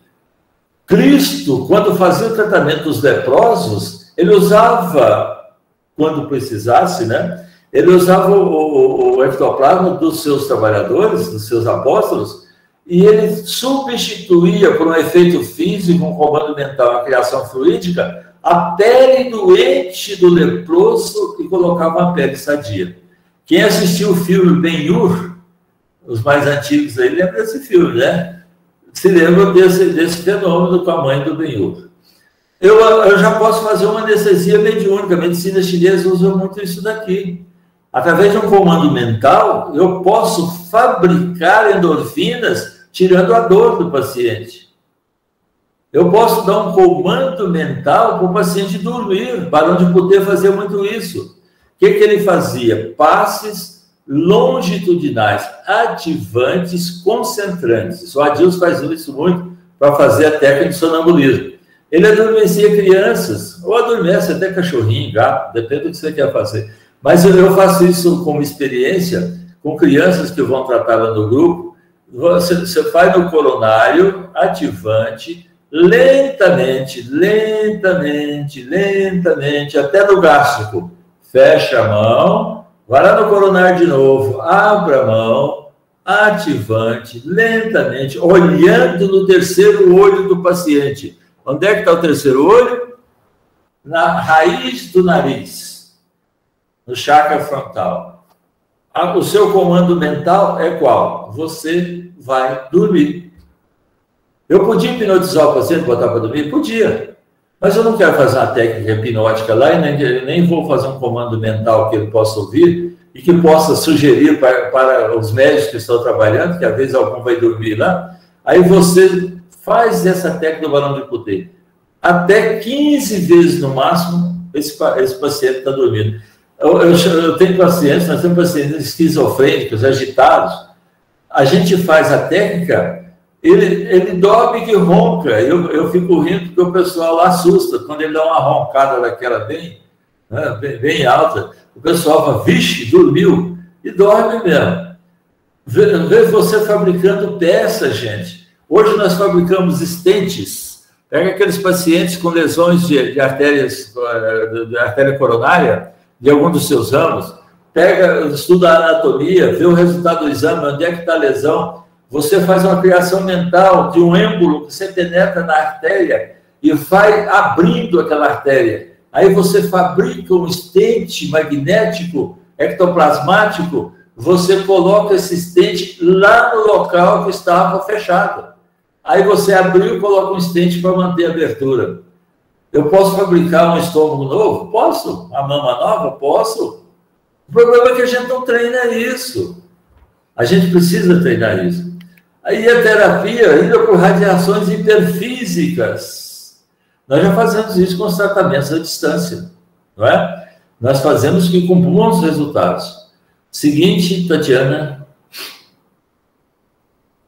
Cristo, quando fazia o tratamento dos leprosos, ele usava, quando precisasse, né? Ele usava o ectoplasma dos seus trabalhadores, dos seus apóstolos, e ele substituía, por um efeito físico, um comando mental, a criação fluídica, a pele doente do leproso e colocava uma pele sadia. Quem assistiu o filme Ben-Hur, os mais antigos aí, lembra desse filme, né? Se lembram desse fenômeno com a mãe do Ben-Hur. Eu já posso fazer uma anestesia mediúnica. A medicina chinesa usa muito isso daqui. Através de um comando mental, eu posso fabricar endorfinas tirando a dor do paciente. Eu posso dar um comando mental para o paciente dormir. Barão de Poder fazia muito isso. O que ele fazia? Passes longitudinais, ativantes, concentrantes. O Adilson faz isso muito para fazer a técnica de sonambulismo. Ele adormecia crianças, ou adormece até cachorrinho, gato, depende do que você quer fazer. Mas eu faço isso como experiência com crianças que vão tratar lá no grupo. Você faz no coronário, ativante, lentamente, até no gástrico. Fecha a mão, vai lá no coronário de novo, abre a mão, ativante, lentamente, olhando no terceiro olho do paciente. Onde é que está o terceiro olho? Na raiz do nariz. No chakra frontal. O seu comando mental é qual? Você vai dormir. Eu podia hipnotizar o paciente, botar para dormir? Podia. Mas eu não quero fazer uma técnica hipnótica lá e nem vou fazer um comando mental que ele possa ouvir e que possa sugerir para os médicos que estão trabalhando, que às vezes algum vai dormir lá. Aí você faz essa técnica do Barão de Poder. Até 15 vezes no máximo, esse paciente está dormindo. Eu tenho pacientes, nós temos pacientes esquizofrênicos, agitados. A gente faz a técnica, ele dorme que ronca. Eu fico rindo porque o pessoal lá assusta. Quando ele dá uma roncada daquela bem alta, o pessoal fala, vixe, dormiu. E dorme mesmo. Vê você fabricando peças, gente. Hoje nós fabricamos estentes. Pega aqueles pacientes com lesões de artéria coronária, de algum dos seus ramos, pega, estuda a anatomia, vê o resultado do exame, onde é que está a lesão, você faz uma criação mental de um êmbolo que você penetra na artéria e vai abrindo aquela artéria. Aí você fabrica um stent magnético, ectoplasmático, você coloca esse stent lá no local que estava fechado. Aí você abriu e coloca um stent para manter a abertura. Eu posso fabricar um estômago novo? Posso. A mama nova? Posso. O problema é que a gente não treina isso. A gente precisa treinar isso. Aí a terapia, ainda por radiações hiperfísicas. Nós já fazemos isso com os tratamentos à distância, não é? Nós fazemos com bons resultados. Seguinte, Tatiana.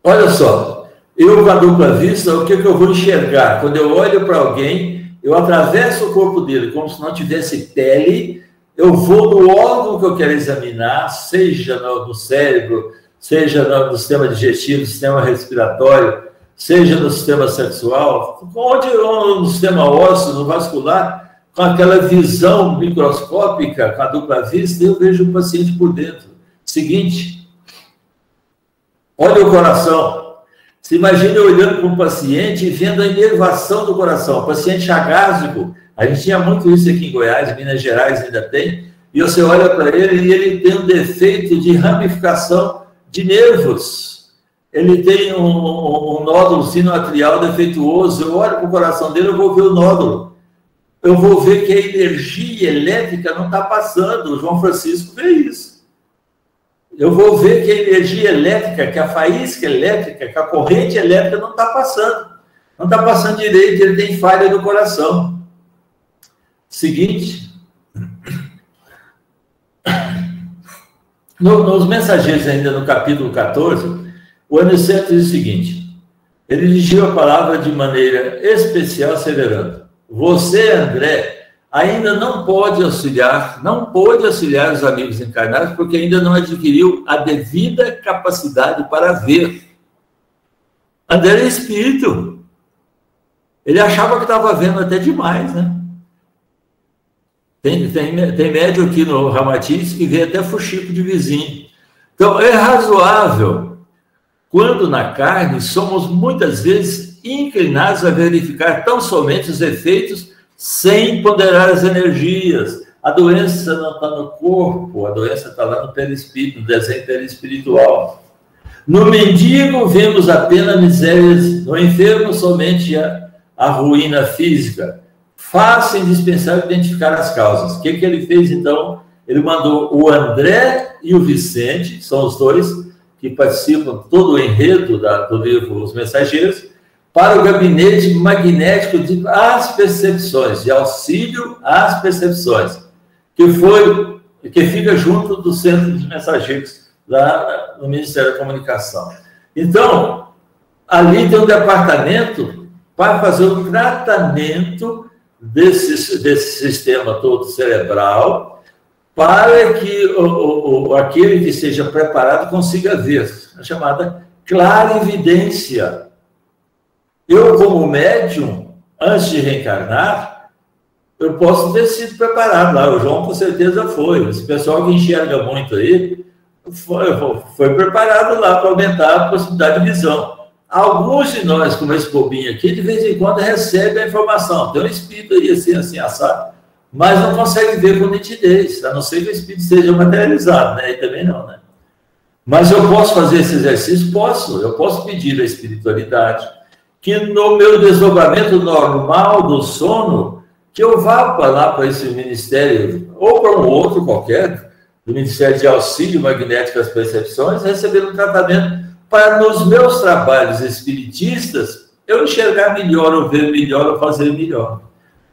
Olha só, eu com a dupla vista, o que eu vou enxergar? Quando eu olho para alguém, eu atravesso o corpo dele como se não tivesse pele, eu vou no órgão que eu quero examinar, seja no cérebro, seja no sistema digestivo, no sistema respiratório, seja no sistema sexual, no sistema ósseo, no vascular, com aquela visão microscópica, com a dupla vista, eu vejo o paciente por dentro. Seguinte, olha o coração. Se imagina olhando para um paciente e vendo a inervação do coração. Paciente agásico, a gente tinha muito isso aqui em Goiás, Minas Gerais ainda tem, e você olha para ele e ele tem um defeito de ramificação de nervos. Ele tem um nódulo sinoatrial defeituoso. Eu olho para o coração dele, eu vou ver o nódulo. Eu vou ver que a energia elétrica não está passando. O João Francisco vê isso. Eu vou ver que a energia elétrica, que a faísca elétrica, que a corrente elétrica não está passando. Não está passando direito, ele tem falha no coração. Seguinte. Nos Mensageiros, ainda no capítulo 14, o Aniceto diz o seguinte: ele dirigiu a palavra de maneira especial, asseverando: você, André, ainda não pode auxiliar os amigos encarnados, porque ainda não adquiriu a devida capacidade para ver. André é espírito. Ele achava que estava vendo até demais, né? Tem médium aqui no Ramatiz que vê até fuxico de vizinho. Então, é razoável, quando na carne somos muitas vezes inclinados a verificar tão somente os efeitos sem ponderar as energias. A doença não está no corpo, a doença está lá no perispírito, no desenho perispiritual. No mendigo vemos apenas misérias, no enfermo somente a ruína física. Faça indispensável identificar as causas. O que ele fez, então? Ele mandou o André e o Vicente, que são os dois que participam todo o enredo do livro Os Mensageiros, para o gabinete magnético de as percepções, de auxílio às percepções, que fica junto do Centro dos Mensageiros, lá no Ministério da Comunicação. Então, ali tem um departamento para fazer o tratamento desse sistema todo cerebral, para que aquele que seja preparado consiga ver, a chamada clarividência. Eu, como médium, antes de reencarnar, eu posso ter sido preparado lá. O João, com certeza, foi. Esse pessoal que enxerga muito aí, foi preparado lá para aumentar a possibilidade de visão. Alguns de nós, como esse bobinho aqui, de vez em quando recebe a informação. Tem um espírito aí, assim, assado, mas não consegue ver com nitidez, a não ser que o espírito seja materializado, né? E também não, né? Mas eu posso fazer esse exercício? Posso. Eu posso pedir à espiritualidade que no meu desdobramento normal do sono, que eu vá para esse ministério, ou para um outro qualquer, do Ministério de Auxílio Magnético às Percepções, receber um tratamento para, nos meus trabalhos espiritistas, eu enxergar melhor, ou ver melhor, ou fazer melhor.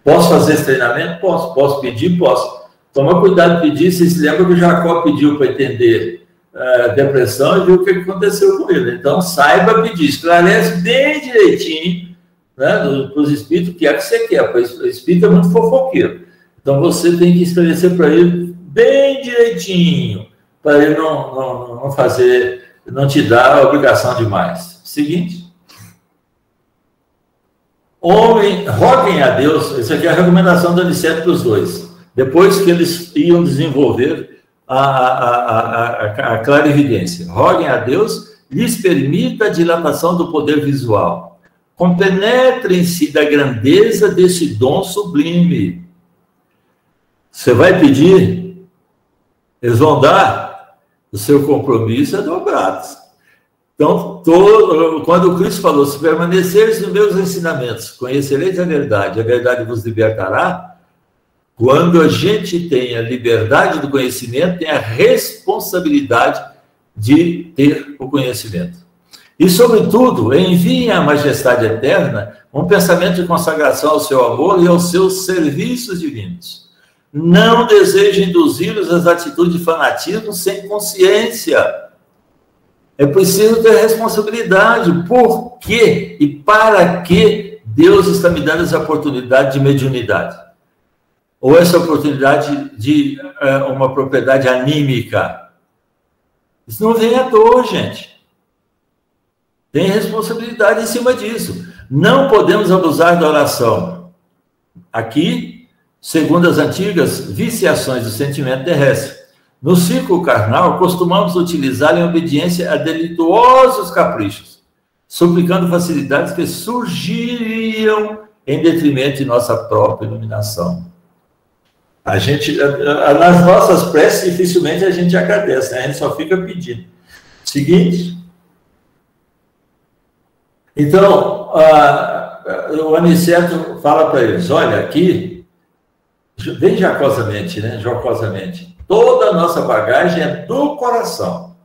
Posso fazer esse treinamento? Posso. Posso pedir? Posso. Toma cuidado de pedir. Vocês se lembram que o Jacó pediu para entender a depressão e viu o que aconteceu com ele. Então, saiba pedir. Esclarece bem direitinho, né, para os espíritos o que é que você quer. Porque o espírito é muito fofoqueiro. Então, você tem que esclarecer para ele bem direitinho, para ele não fazer, não te dar a obrigação demais. Seguinte. Roguem a Deus, isso aqui é a recomendação do Aniceto para os dois. Depois que eles iam desenvolver a clarividência. Roguem a Deus, lhes permita a dilatação do poder visual. Compenetrem-se da grandeza desse dom sublime. Você vai pedir, eles vão dar, o seu compromisso é dobrado. Então, quando o Cristo falou, se permaneceres nos meus ensinamentos, conhecereis a verdade vos libertará. Quando a gente tem a liberdade do conhecimento, tem a responsabilidade de ter o conhecimento. E, sobretudo, enviem à majestade eterna um pensamento de consagração ao seu amor e aos seus serviços divinos. Não desejem induzi-los às atitudes de fanatismo sem consciência. É preciso ter responsabilidade. Por quê e para que Deus está me dando essa oportunidade de mediunidade? Ou essa oportunidade de uma propriedade anímica? Isso não vem à toa, gente. Tem responsabilidade em cima disso. Não podemos abusar da oração. Aqui, segundo as antigas viciações do sentimento terrestre, no círculo carnal, costumamos utilizá-la em obediência a delituosos caprichos, suplicando facilidades que surgiriam em detrimento de nossa própria iluminação. Nas nossas preces, dificilmente a gente agradece, né? A gente só fica pedindo. Seguinte. Então, o Aniceto fala para eles, olha, aqui, bem jocosamente, né? Jocosamente, toda a nossa bagagem é do coração.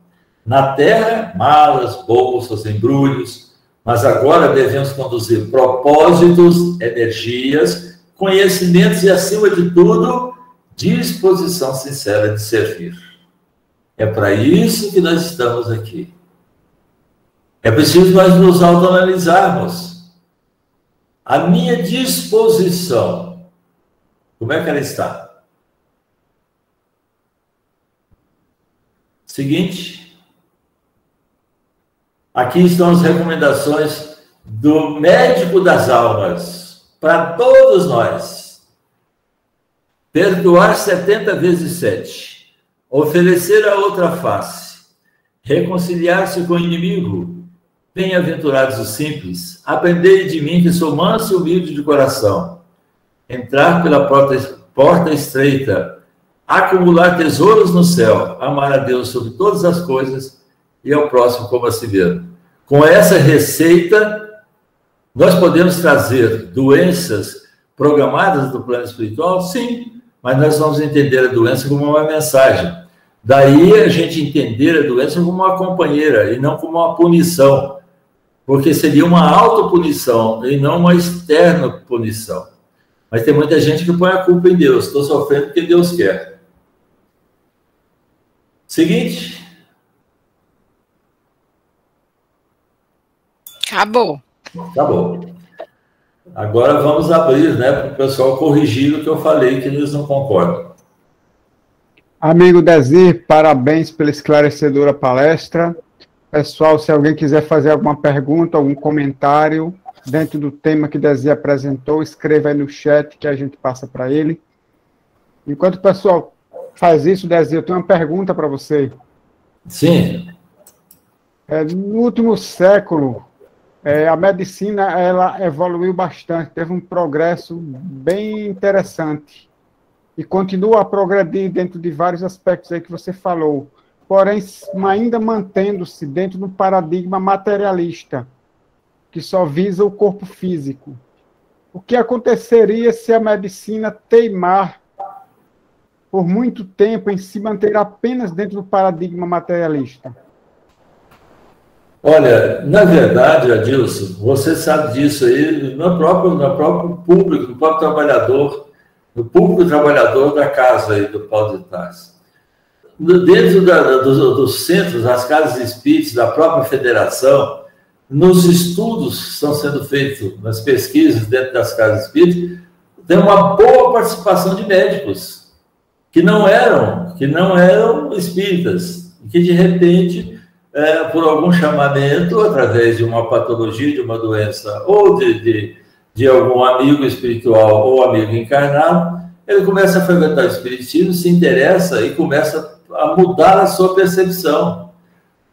Na terra, malas, bolsas, embrulhos, mas agora devemos conduzir propósitos, energias, conhecimentos e, acima de tudo, disposição sincera de servir. É para isso que nós estamos aqui. É preciso nós nos autoanalisarmos. A minha disposição, como é que ela está? Seguinte, aqui estão as recomendações do médico das almas, para todos nós. Perdoar 70 vezes 7, oferecer a outra face, reconciliar-se com o inimigo. Bem-aventurados os simples, aprendei de mim que sou manso e humilde de coração. Entrar pela porta estreita, acumular tesouros no céu, amar a Deus sobre todas as coisas e ao próximo como a si mesmo. Com essa receita, nós podemos trazer doenças programadas do plano espiritual? Sim, mas nós vamos entender a doença como uma mensagem. Daí a gente entender a doença como uma companheira e não como uma punição. Porque seria uma autopunição e não uma externa punição. Mas tem muita gente que põe a culpa em Deus. Estou sofrendo porque Deus quer. Seguinte. Acabou. Acabou. Agora vamos abrir, né, para o pessoal corrigir o que eu falei, que eles não concordam. Amigo Dezir, parabéns pela esclarecedora palestra. Pessoal, se alguém quiser fazer alguma pergunta, algum comentário dentro do tema que Dezir apresentou, escreva aí no chat que a gente passa para ele. Enquanto o pessoal faz isso, Dezir, eu tenho uma pergunta para você. Sim. No último século, a medicina ela evoluiu bastante, teve um progresso bem interessante e continua a progredir dentro de vários aspectos aí que você falou. Porém, ainda mantendo-se dentro do paradigma materialista, que só visa o corpo físico. O que aconteceria se a medicina teimar por muito tempo em se manter apenas dentro do paradigma materialista? Olha, na verdade, Adilson, você sabe disso aí, no próprio público, no próprio trabalhador, no público trabalhador da casa aí do Paulo de Tarso. Dentro dos centros, das casas espíritas, da própria federação, nos estudos que estão sendo feitos, nas pesquisas dentro das casas espíritas, tem uma boa participação de médicos que não eram espíritas, que de repente, por algum chamamento, através de uma patologia, de uma doença, ou de algum amigo espiritual ou amigo encarnado, ele começa a frequentar o espiritismo, se interessa e começa a a mudar a sua percepção.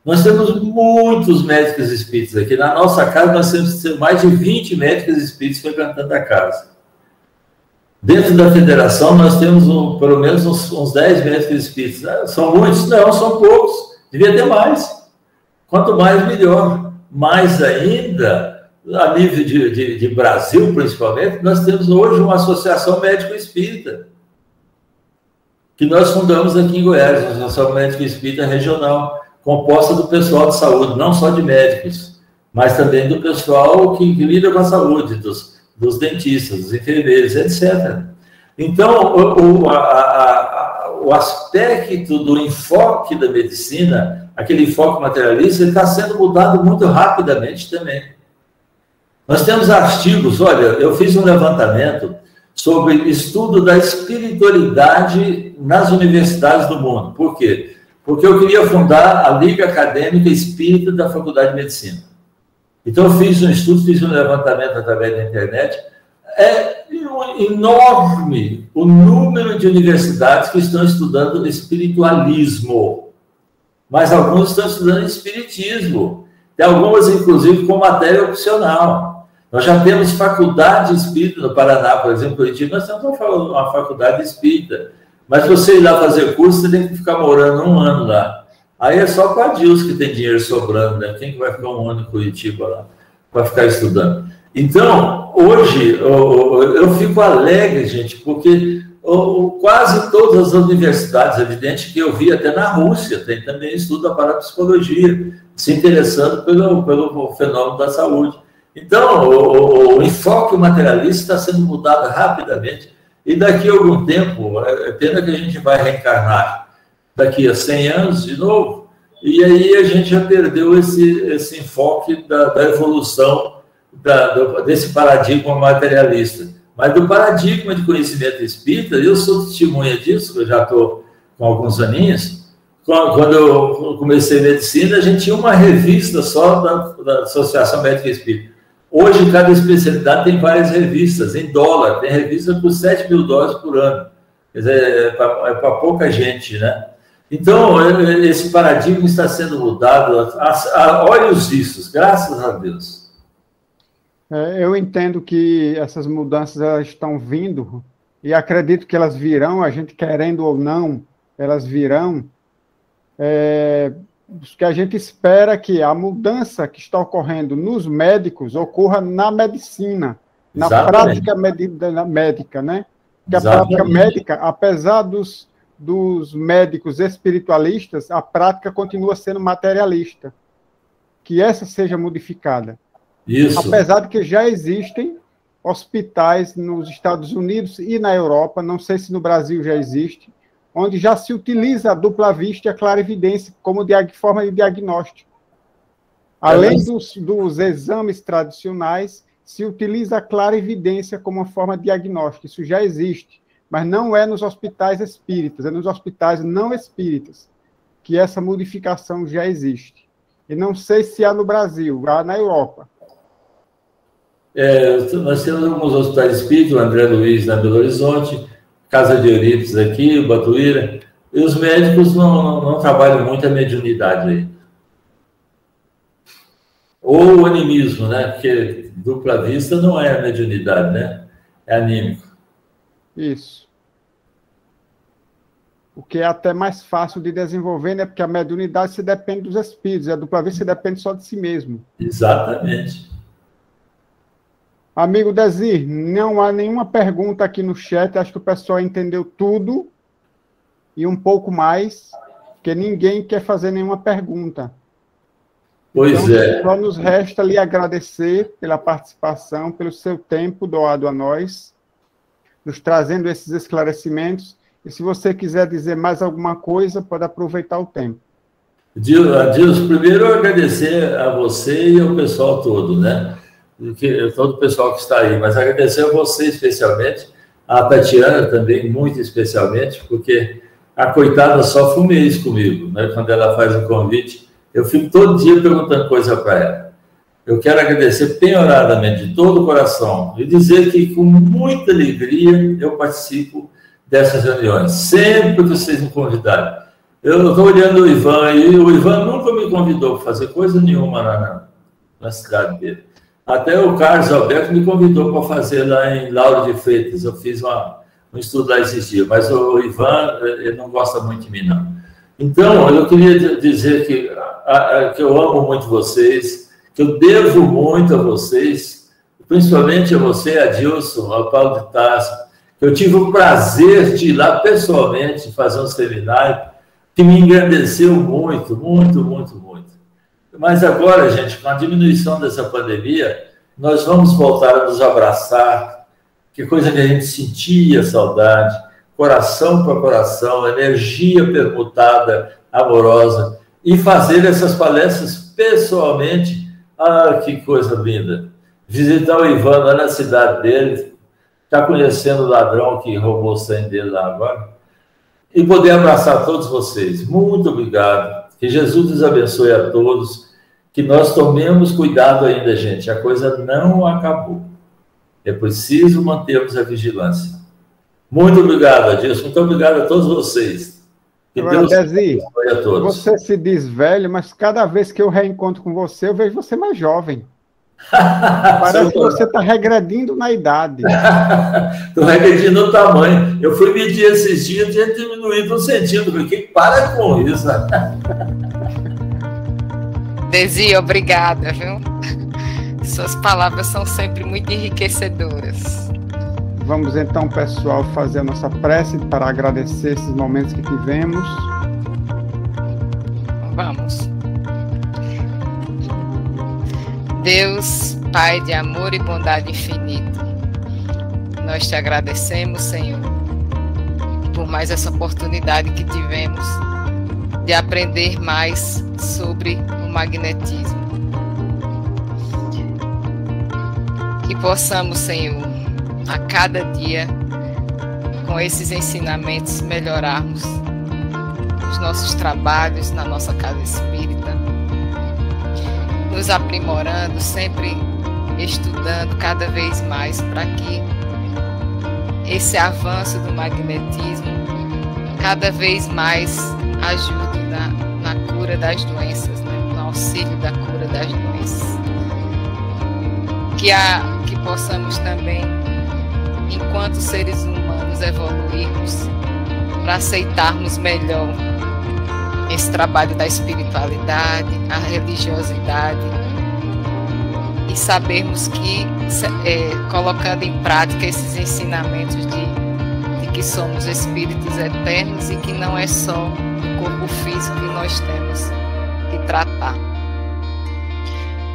Nós temos muitos médicos espíritas aqui. Na nossa casa, nós temos mais de 20 médicos espíritas frequentando a casa. Dentro da federação, nós temos pelo menos uns 10 médicos espíritas. São muitos? Não, são poucos. Devia ter mais. Quanto mais, melhor. Mais ainda, a nível de Brasil, principalmente, nós temos hoje uma associação médico-espírita, que nós fundamos aqui em Goiás, a Associação Médico-Espírita Regional, composta do pessoal de saúde, não só de médicos, mas também do pessoal que lida com a saúde, dos dentistas, dos enfermeiros, etc. Então, o aspecto do enfoque da medicina, aquele enfoque materialista, está sendo mudado muito rapidamente também. Nós temos artigos, olha, eu fiz um levantamento sobre estudo da espiritualidade nas universidades do mundo. Por quê? Porque eu queria fundar a Liga Acadêmica Espírita da Faculdade de Medicina. Então, eu fiz um estudo, fiz um levantamento através da internet. É enorme o número de universidades que estão estudando espiritualismo, mas alguns estão estudando espiritismo. Tem algumas, inclusive, com matéria opcional. Nós já temos faculdade espírita no Paraná, por exemplo, Curitiba, nós temos uma faculdade espírita. Mas você ir lá fazer curso, você tem que ficar morando 1 ano lá. Aí é só para a Dilson que tem dinheiro sobrando, né? Quem que vai ficar 1 ano em Curitiba lá para ficar estudando? Então, hoje, eu fico alegre, gente, porque quase todas as universidades, evidente que eu vi até na Rússia, tem também estudo da parapsicologia, se interessando pelo fenômeno da saúde. Então, o enfoque materialista está sendo mudado rapidamente. E daqui a algum tempo, é pena que a gente vai reencarnar daqui a 100 anos de novo, e aí a gente já perdeu esse enfoque da evolução desse paradigma materialista. Mas do paradigma de conhecimento espírita, eu sou testemunha disso, eu já estou com alguns aninhos. Quando eu comecei medicina, a gente tinha uma revista só da Associação Médica Espírita. Hoje, cada especialidade tem várias revistas, em dólar. Tem revista por $7.000 por ano. Quer dizer, é para pouca gente, né? Então, esse paradigma está sendo mudado. Olha os vistos, graças a Deus. Eu entendo que essas mudanças elas estão vindo, e acredito que elas virão, a gente querendo ou não, elas virão. O que a gente espera é que a mudança que está ocorrendo nos médicos ocorra na medicina, na prática médica, né? Que a prática médica, apesar dos médicos espiritualistas, a prática continua sendo materialista. Que essa seja modificada. Isso. Apesar de que já existem hospitais nos Estados Unidos e na Europa, não sei se no Brasil já existe, onde já se utiliza a dupla vista e a clarividência como forma de diagnóstico. Além dos exames tradicionais, se utiliza a clarividência como uma forma de diagnóstico. Isso já existe, mas não é nos hospitais espíritas, é nos hospitais não espíritas, que essa modificação já existe. E não sei se há no Brasil, há na Europa. Nós temos alguns hospitais espíritas, o André Luiz na Belo Horizonte, Casa de Eurípides aqui, o Batuíra, e os médicos não trabalham muito a mediunidade aí. Ou o animismo, né? Porque dupla vista não é a mediunidade, né? É anímico. Isso. O que é até mais fácil de desenvolver, né? Porque a mediunidade se depende dos espíritos, e a dupla vista se depende só de si mesmo. Exatamente. Amigo Desir, não há nenhuma pergunta aqui no chat, acho que o pessoal entendeu tudo e um pouco mais, porque ninguém quer fazer nenhuma pergunta. Pois então, é. Só nos resta lhe agradecer pela participação, pelo seu tempo doado a nós, nos trazendo esses esclarecimentos, e se você quiser dizer mais alguma coisa, pode aproveitar o tempo. Dilson, primeiro eu agradecer a você e ao pessoal todo, né? Todo o pessoal que está aí, mas agradecer a você especialmente, a Tatiana também, muito especialmente, porque a coitada sofre um mês comigo, né? Quando ela faz o convite, eu fico todo dia perguntando coisa para ela. Eu quero agradecer penhoradamente, de todo o coração, e dizer que com muita alegria eu participo dessas reuniões, sempre que vocês me convidarem. Eu estou olhando o Ivan aí, o Ivan nunca me convidou para fazer coisa nenhuma na cidade dele. Até o Carlos Alberto me convidou para fazer lá em Lauro de Freitas. Eu fiz um estudo lá esses dias, mas o Ivan, ele não gosta muito de mim, não. Então, eu queria dizer que eu amo muito vocês, que eu devo muito a vocês, principalmente a você, Adilson, ao Paulo de Tarso, que eu tive o prazer de ir lá pessoalmente fazer um seminário que me engrandeceu muito, muito, muito, muito. Mas agora, gente, com a diminuição dessa pandemia, nós vamos voltar a nos abraçar, que coisa que a gente sentia saudade, coração para coração, energia permutada, amorosa, e fazer essas palestras pessoalmente. Ah, que coisa linda! Visitar o Ivan lá na cidade dele, está conhecendo o ladrão que roubou o sangue dele lá agora, e poder abraçar todos vocês. Muito obrigado. Que Jesus nos abençoe a todos. Que nós tomemos cuidado ainda, gente. A coisa não acabou. É preciso mantermos a vigilância. Muito obrigado, Adilson. Muito obrigado a todos vocês. Que agora, Deus abençoe a todos. Você se diz velho, mas cada vez que eu reencontro com você, eu vejo você mais jovem. Parece que você está regredindo na idade. Estou regredindo no tamanho. Eu fui medir esses dias e tinha diminuído um centímetro. Porque para com isso. Desi, obrigada, viu? Suas palavras são sempre muito enriquecedoras. Vamos então, pessoal, fazer a nossa prece para agradecer esses momentos que tivemos. Vamos. Deus, Pai de amor e bondade infinita, nós te agradecemos, Senhor, por mais essa oportunidade que tivemos de aprender mais sobre o magnetismo. Que possamos, Senhor, a cada dia, com esses ensinamentos, melhorarmos os nossos trabalhos na nossa casa espírita, nos aprimorando, sempre estudando cada vez mais para que esse avanço do magnetismo cada vez mais ajude na cura das doenças, né? No auxílio da cura das doenças. Que possamos também, enquanto seres humanos, evoluirmos para aceitarmos melhor esse trabalho da espiritualidade, a religiosidade, e sabermos que, colocando em prática esses ensinamentos de que somos espíritos eternos e que não é só o corpo físico que nós temos que tratar.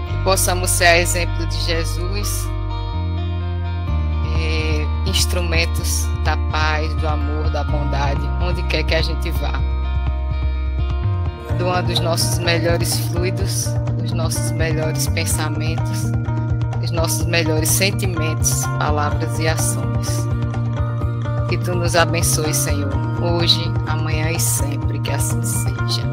Que possamos ser a exemplo de Jesus, instrumentos da paz, do amor, da bondade, onde quer que a gente vá. Doando os nossos melhores fluidos, os nossos melhores pensamentos, os nossos melhores sentimentos, palavras e ações. Que tu nos abençoe, Senhor, hoje, amanhã e sempre, que assim seja.